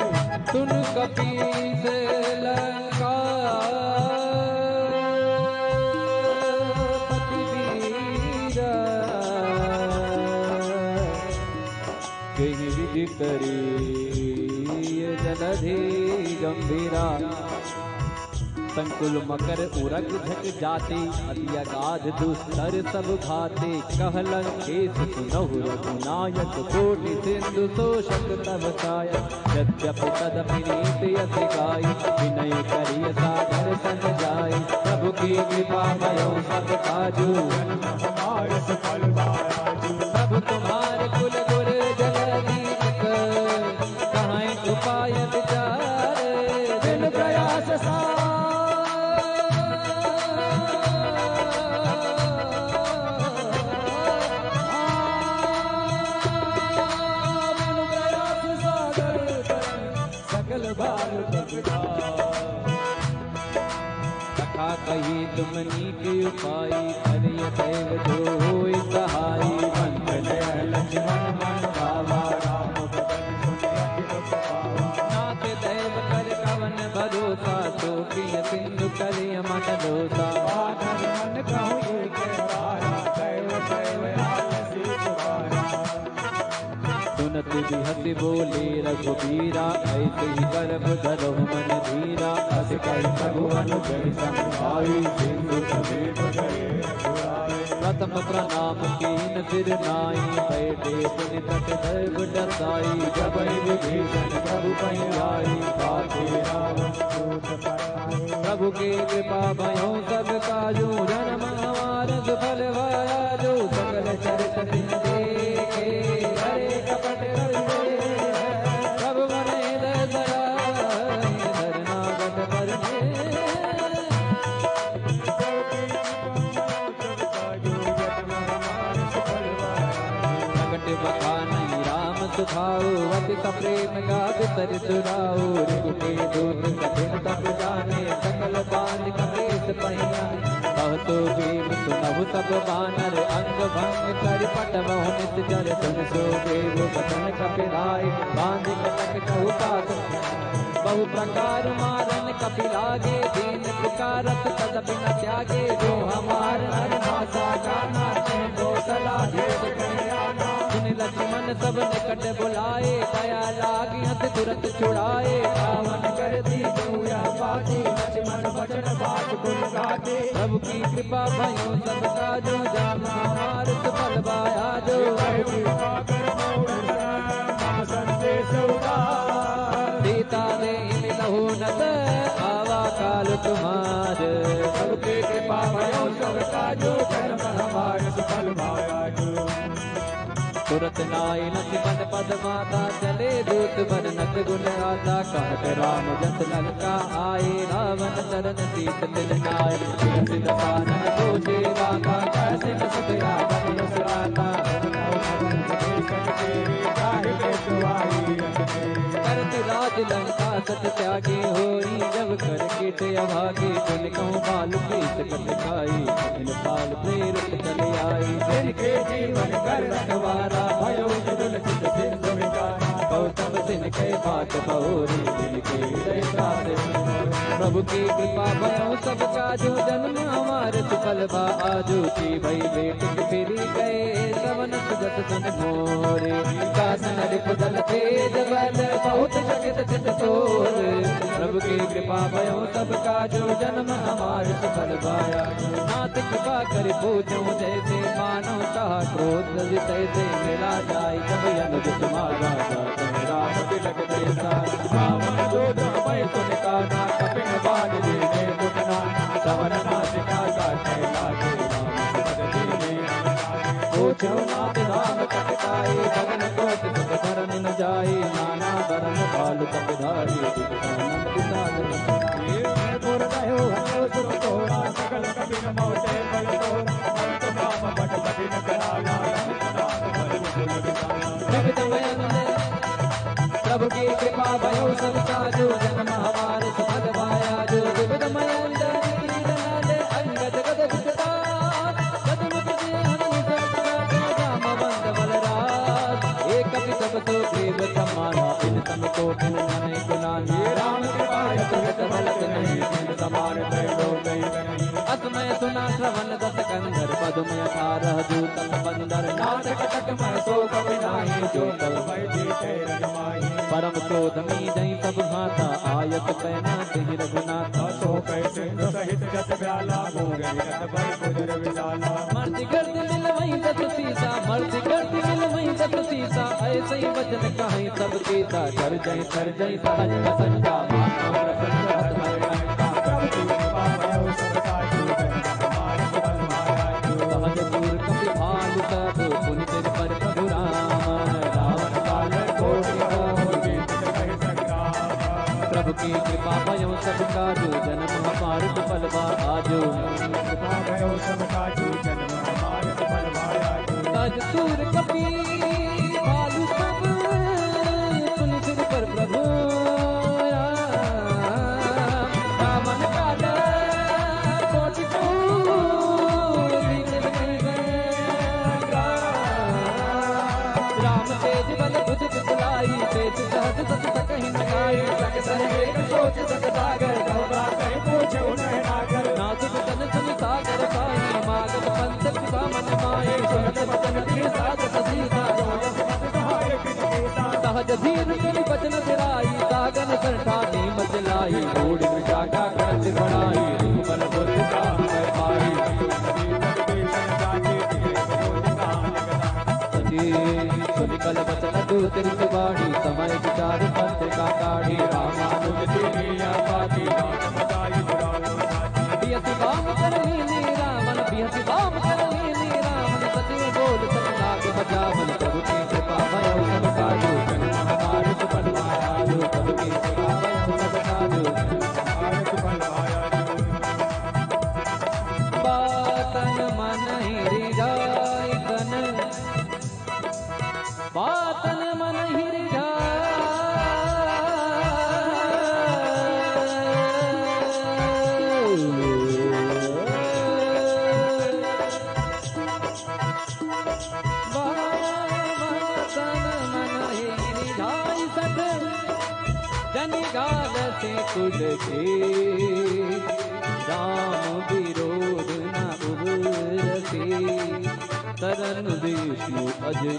सुन कपीस लंका पति वीरा, कहि विधि करी जलधि गंभीरा। संकुल मकर उरग झट जाते, अति अगाध दुस्तर सब भाते। कहलंकेश सुनहु रघुनायक, कोटि सिंधु शोषक तब कायक। यद्यपि तदपि नीति अति गाई, विनय करिय सागर सन जाई। प्रभु की कृपा भयो सब काजू, हमारे सफल बाराजू। प्रभु तुम्हारे कुल गुर जलधि, कहाँ उपाय विचारे। बिन प्रयास सा कथा कही तुमनी के उपाय, करिय दैव जो होय सहाय। मंगल लक्ष्मण मन भावा, राम बदन सुनि अति पावा। नाथ दैव कर कवन भरोसा, सो प्रिय सिंधु करिय मन दोसा। वानर मन कहूँ एक बारा, दैव दैव आलसी पुकारा। सुनत बिहति बोले रघुबीरा, ऐसे ही करब धरहु मन धीरा। अस कई प्रभु अनुजय संभाई, सिंधु समेत गए रघुराई। प्रथम प्रणाम कीन सिर नाई, बैठे पुनि तट दैव डसाई। जबहि विभीषण प्रभु पहि आई, बाटे रावण दूत पठाए। प्रभु के कृपा भयो सब काजू, जन्म हमार सफल भया जो। सकल चरित दिन देखे, हरे कपट करते। प्रभु मने दयाई, धरनागत करने। प्रगट बखानी राम सुखाओ, अति सप्रेम गाद तर सुराओ। रिपु के दूत कठिन तप जाने, सकल बांध कपीस पहिया। कहतो भीम सुनहु सब बानर, अंग भंग कर पटवहु नित जर। सुन सो देव बचन कपिलाए, बांध कटक कहु पात। बहु प्रकार मारन कपिलागे, दीन पुकारत तदपि न त्यागे। जो हमार हर भाषा गाना, दो सलाह भेद कल्याणा। सुन लक्ष्मण सब निकट बुलाए, दया लागी हथ तुरंत छुड़ाए। रावण कर दी दूया बाती, लक्ष्मण बचन बात कुल गाते। प्रभु की कृपा भयो सब काजू, जाम हमार सफल बाया जो। कृपा कर मोर मम संदेश उदार। सीता दे मिलहु नत, आवा काल तुम्हार। प्रभु की कृपा भयो सब काजू, जन्म हमार सफल भायाजू। तुरत नाय नति मन पद माता, चले दूत बन नत गुण आता। कहत राम जस लंका आए, रावण चरण सीत तिल नाय। सिरसिद कानन कोशे राखा, कैसे न सुख रावण सुराता। करत राज लंका सत त्यागे होई, जब कर कीट अभागे। पुन कहूँ बाल प्रीत कट खाई, इन पाल प्रेरित चले आई। जिनके जीवन कर रखवारा, भयो दुल चित सिंधु विकारा। गौतम सिंह के बात बहोरी, जिनके हृदय प्राते। प्रभु की कृपा भयो सब काजू, जन्म हमार सुफल बा आजू। की भई बेट फिरी गए, सवन सुजत सुन मोरे। कासन रिपुदल तेज बल, बहुत जगत चित तोर। प्रभु की कृपा भयो सब काजू, जन्म हमार सफल बाया। नाथ कृपा कर पूछो जैसे, मानो कहा क्रोध तैसे। मिला जाय जब अनुज तुम्हारा, राम तिलक जैसा। राम जो मैं सुन काना, कपिन बाल देने मुटना। सवन नासिका काटे लागे, राम पद दीने। पूछो नाथ राम कटकाई, भगन कोट सब धरन न जाई। नाना बरन बाल कपधारी, दिखानंद सागर। पुर भयो हलो सुर तोरा, सकल कपिन मोटे बल तोरा। अंत नाम सुना श्रवण दस कंधर पद्म 18 दूत बंदर नाथ कटक मैं सो कवि नाही जो तल परम क्रोधमी जई सब हाथा आयत पैना तेहि रघुनाथ सो कै सिंधु सहित जस ब्याला भोग विगत बल कुदर विशाला मर्द गर्द मिल वही दस सीता मर्द गर्द मिल वही दस सीता ऐसे ही वचन कहीं सब सीता कर जय सहज संजा मानो प्रसन्न हत हर लंका प्रभु की कृपा भयो सब काजू जन हमारे बल माया सहज दूर कपि भालु सब पुनि सिर पर प्रभु राम रावण काल कोटि होगी प्रभु की कृपा भयो सब काजू जन्म हमारे फल आजो कृपा भयो सब काजू जन्म हमारे फल माया सहज दूर कपि भालु सब पुनि सिर पर प्रभु रावण काल कोटि राम तेज बल बुध बिसलाई तेज सहज सत सकहि नगाई सक एक सोच सक सागर गौरा कहि पूछे उन्हें नागर नाजुक तन सुन सागर साई मागम पंथ पिता मन माए सुनत वचन की साधक सीता सहज धीर सुनि वचन सिराई सागन सरठानी मचलाई बूढ़ जागा करत बढ़ाई बल बुद्ध काम पाई कल बचन दूतर सुबाड़ी समय विचार पंथ का काढ़ी रामानुज दुनिया पाती बियति बाम करनी रावण बियति बाम करनी रावण सत्य बोल सतनाग बचावन प्रभु की कृपा भयो सब काजू हमारे सुफल आयो प्रभु की कृपा भयो सब काजू हमारे सुफल आयो बातन मन ही जाय तन बातन मन हिरिझा जनि गाल से कुल के राम विरोध न उबरसे तरन विष्णु अजय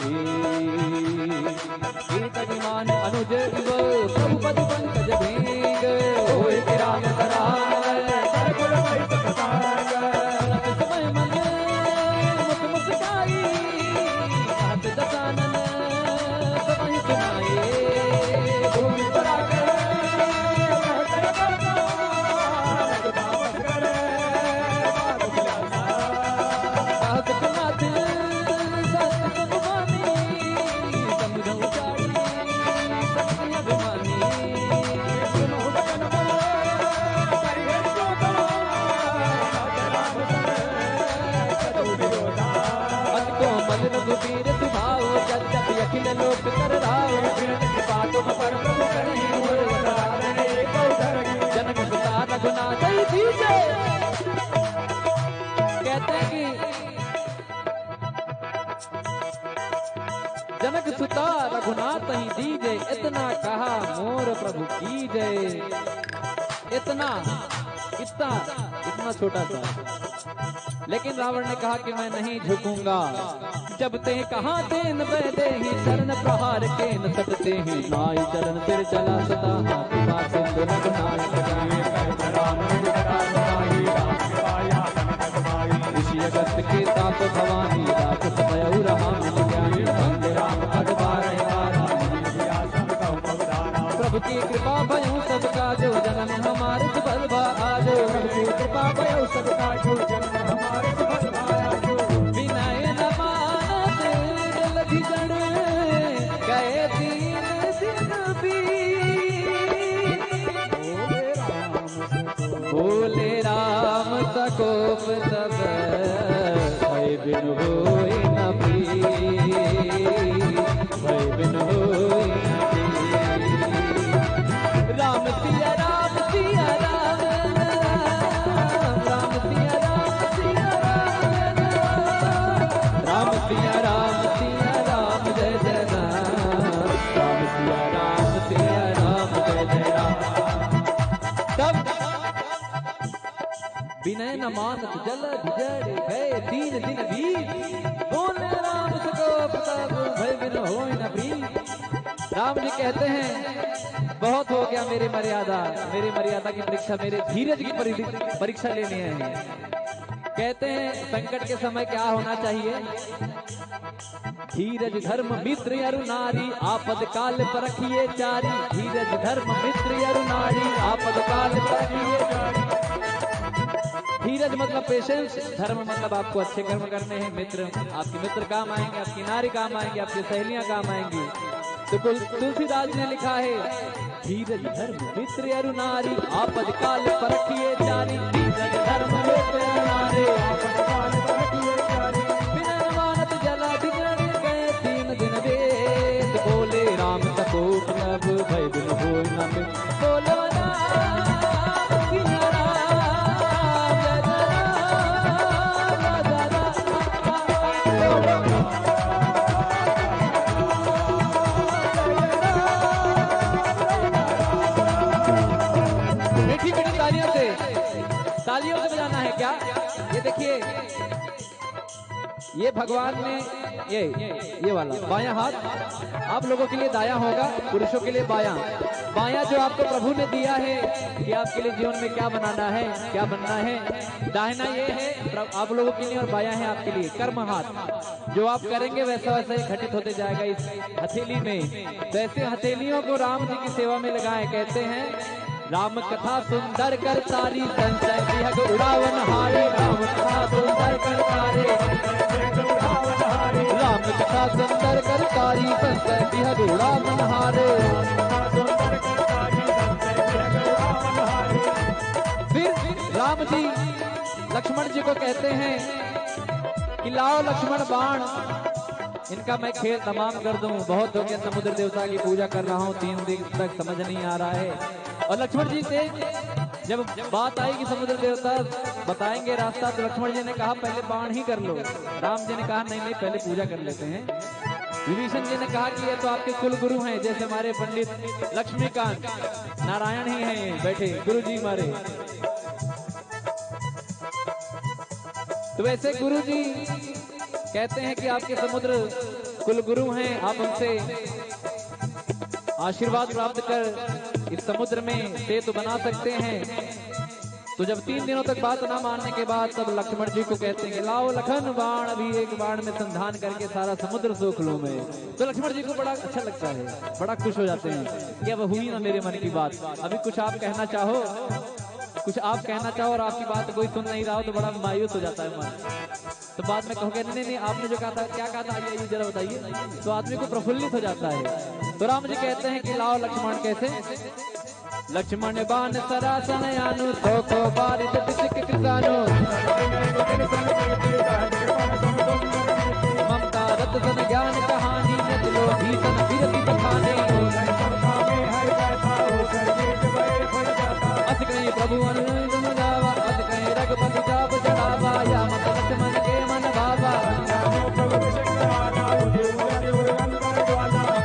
कीर्तमान अनुज इव प्रभुपद पंकज भेंग होय राम करार सरगुण वै सतसाग समय मन मुख मुस्काई हाथ दसानन समय सुनाए भूमि पराकर रघुबीर सुभाओ जब जब अखिल लोक कर राव पातुम पर प्रभु करहि जनक सुता रघुनाथ दीजे कहते हैं कि जनक सुता रघुनाथ ही दीजे इतना कहा मोर प्रभु की जय इतना छोटा सा लेकिन रावण ने कहा कि मैं नहीं झुकूंगा जब ते कहा तेन बैदे ही चरण प्रहार के न सकते ही माई चरण सिर चला सदा सिंधु ऋषि अगस्त के ताप भवानी राक्षस भयउ राम ज्ञानी राम अखबार प्रभु की कृपा भयो सबका जो जन्म हमारे सुफल आजो प्रभु की कृपा भयो सबका जो जन्म हमारे सुफल आजो विनय न मानत लधि जड़ गए तीन दिन बोले राम सकोप सब भय बिन होई न पी भय बिन होई न पी राम सिया राम सिया राम राम सिया राम सिया राम सिया राम सिया राम जय जय राम सिया राम सिया राम जय जय राम तब विनय न न मानत जल भिजड़ गए 3 दिन बीत, बोले राम सको प्रताप भय बिन होय न प्रीत। राम जी कहते हैं बहुत हो गया मेरी मर्यादा की परीक्षा, मेरे धीरज की परीक्षा लेने आए हैं। कहते हैं संकट के समय क्या होना चाहिए? धीरज धर्म मित्र अरु नारी, आपद काल परखिए चारी। धीरज धर्म मित्र अरु नारी, आपद काल परखिए चारी। धीरज मतलब पेशेंस, धर्म मतलब आपको अच्छे कर्म करने हैं। मित्र, आपके मित्र काम आएंगे, आपकी नारी काम आएंगी, आपकी सहेलियां काम आएंगी। तो तुलसीदास ने लिखा है धीरज धर्म मित्र अरु नारी, आपद काल परखिए चारी। धीरज धर्म मित्र अरु नारी, आपद काल परखिए चारी। बिना मानत जला बिगड़ गए 3 दिन वेद, बोले राम सको प्रभ भय बिन होय न प्रीत। बोलो राम सिया राम, जय राम, मीठी मीठी तालियों से बजाना है क्या? ये देखिए, ये भगवान ने ये वाला बायां हाथ आप लोगों के लिए दायां होगा, पुरुषों के लिए बायां। बायां जो आपको प्रभु ने दिया है कि आपके लिए जीवन में क्या बनाना है, क्या बनना है। दाहिना ये है आप लोगों के लिए और बायां है आपके लिए कर्म हाथ। जो आप करेंगे वैसा वैसा ही घटित होते जाएगा इस हथेली में। तो ऐसे हथेलियों को राम जी की सेवा में लगाए। कहते हैं राम कथा सुंदर कर तारी, संशय विहग उड़ावन हारे। राम कथा सुंदर कर तारे, राम कथा सुंदर कर तारी, संशय विहग उड़ावन हारे। फिर राम जी लक्ष्मण जी को कहते हैं कि लाओ लक्ष्मण बाण, इनका मैं खेल तमाम कर दूं। बहुत हो गया समुद्र देवता की पूजा कर रहा हूं, 3 दिन तक समझ नहीं आ रहा है। और लक्ष्मण जी से जब बात आई कि समुद्र देवता बताएंगे रास्ता, तो लक्ष्मण जी ने कहा पहले बाण ही कर लो। राम जी ने कहा नहीं नहीं, पहले पूजा कर लेते हैं। विभीषण जी ने कहा कि ये तो आपके कुल गुरु हैं, जैसे हमारे पंडित लक्ष्मीकांत नारायण ही हैं, ये बैठे गुरु जी हमारे। तो वैसे गुरु जी कहते हैं कि आपके समुद्र कुल गुरु हैं, आप उनसे आशीर्वाद प्राप्त कर इस समुद्र में सेतु बना सकते हैं। तो जब 3 दिनों तक बात ना मानने के बाद तब लक्ष्मण जी को कहते हैं कि लाओ लखन बाण, अभी एक बाण में संधान करके सारा समुद्र सोख लूं मैं। तो लक्ष्मण जी को बड़ा अच्छा लगता है, बड़ा खुश हो जाते हैं कि अब हुई ना मेरे मन की बात। अभी कुछ आप कहना चाहो, कुछ आप कहना चाहो और आपकी बात कोई सुन नहीं रहा हो तो बड़ा मायूस हो जाता है मन। तो बाद में कहोगे नहीं नहीं आपने जो कहा था, क्या कहा था, ये जरा बताइए। तो आदमी को प्रफुल्लित हो जाता है। तो राम जी कहते हैं कि लाओ लक्ष्मण। कैसे? लक्ष्मण बाण सरासन आनु, तो बारिश बिसिक किसानो। ममता रत सन ज्ञान कहानी, नचलो भीषण विरति बखाने। अस कहीं प्रभु अनुनय गावा, अस कहीं रघुपति जाप चढ़ावा। या मत लक्ष्मण के मन भावा,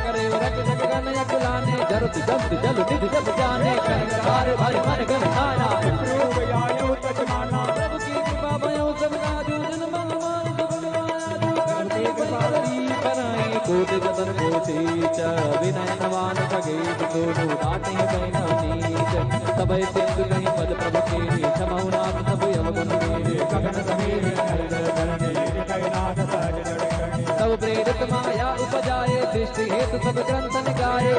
करे रख जगन यकुलाने। जरुत जब जल निधि जब जाने, कार भाई मन गन खाना। प्रभु की कृपा भयो सब काजू, जन मन मान सब गवाया। करते बड़ी कराई कोट जतन कोटीच, विनय नवान सगे दोनों दाटे बैन नीच। सबय सिंधु कहीं पद प्रभु के, क्षमऊ नाथ सब यवगुण मेरे। गगन समीर सब प्रेरित माया उपजाए, दृष्टि हेतु सब ग्रंथ निकाये।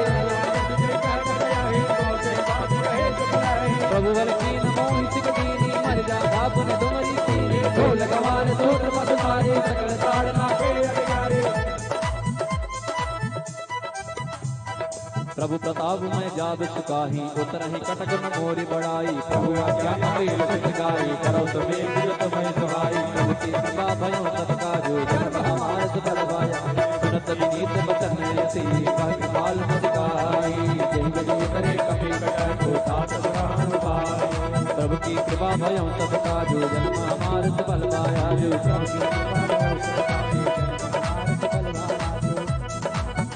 प्रभु बल कीन मोहि सिक दीनी, मर जा बापुन तुमरी सीनी। ढोल गवार सूत्र पद मारे, सकल ताड़ना के अधिकारी। प्रभु प्रताप मैं जाब चुकाही, उतरहि कटक न मोरी बड़ाई। प्रभु आज्ञा अमेल सिद्ध गाई, करो तो मेल मैं सुहाई। प्रभु की कृपा भयो तब काजो, जन्म हमार सुफल पाया। सुनत विनीत बचन ऐसी, कहि बाल मुस्काई। जय जय करे कपि कटक को, साथ सुरान पाई। प्रभु की कृपा भयो तब काजो, जन्म हमार सुफल पाया। जो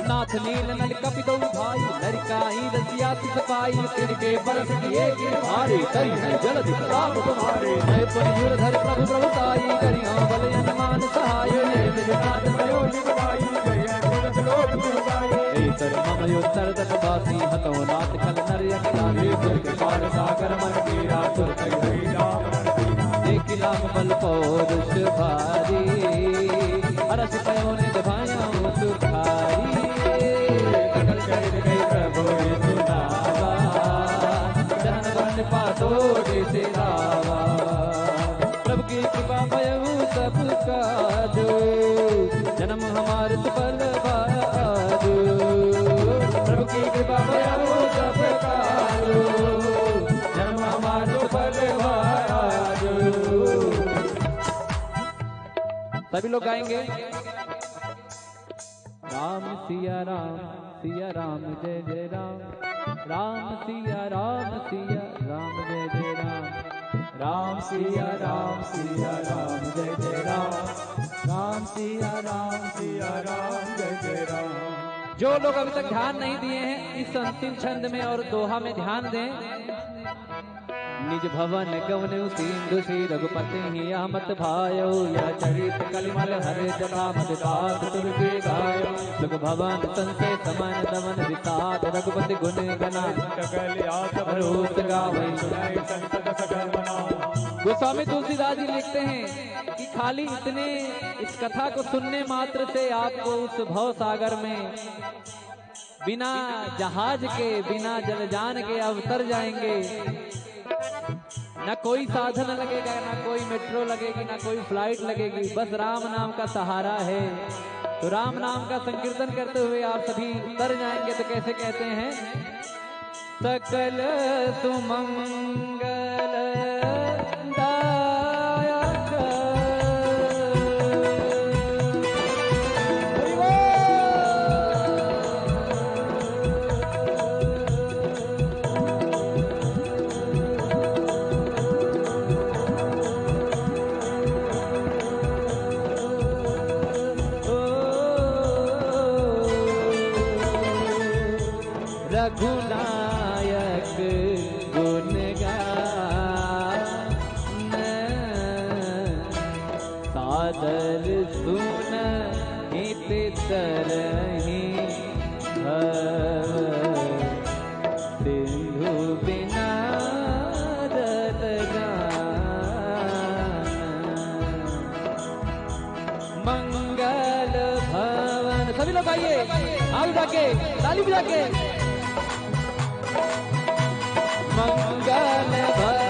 नाथ नील नल कपि दो भाई लड़काई रसिया सफाई तिनके बरस किए गिरधारी करी है जलधि प्रताप तुम्हारे मैं पर धर प्रभु प्रभुताई करिया बल अनुमान सहाय निजनाथ करो निभाई ममयोत्तर तटवासी हतो नाथ कल नर अखिलारे दुर्ग पार सागर मन कीरा सुर कई राम एक लाम बल पौरुष भारी अरस पयो ने दभाया सुखारी सकल चरित गई प्रभु सुनावा जन वन पातो जैसे रावा प्रभु की कृपा पयऊ सब काजो जन्म हमारे सफल बाजो प्रभु की कृपा पयऊ सब काजो जन्म हमारे सफल बाजो। सभी लोग गाएंगे राम सिया राम जय जय राम राम सिया राम जय जय राम राम सिया राम जय जय राम राम सिया राम जय जय राम। जो लोग अभी तक ध्यान नहीं दिए हैं इस अंतिम छंद में और दोहा में ध्यान दें। निज भवन गवन सिंधु श्री रघुपति ही मत भायो या चरित कलिमल हरे जटा मत तात तुर्गे गायो सुख भवन संसे समन दमन वितात रघुपति गुण गना रोस गावे गोस्वामी तुलसीदास जी लिखते हैं कि खाली इतने इस कथा को सुनने मात्र से आपको उस भव सागर में बिना जहाज के बिना जलयान के आप उतर जाएंगे। ना कोई साधन लगेगा, ना कोई मेट्रो लगेगी, ना कोई फ्लाइट लगेगी, बस राम नाम का सहारा है। तो राम नाम का संकीर्तन करते हुए आप सभी उतर जाएंगे। तो कैसे कहते हैं? सकल सुमंगल रघुनायक गुण गान सादर सुन हित तरहि सिंधु बिना रत गान मंगल भवन। सभी लोग आइए, आगे जाके ताली बजा के मंगल भवन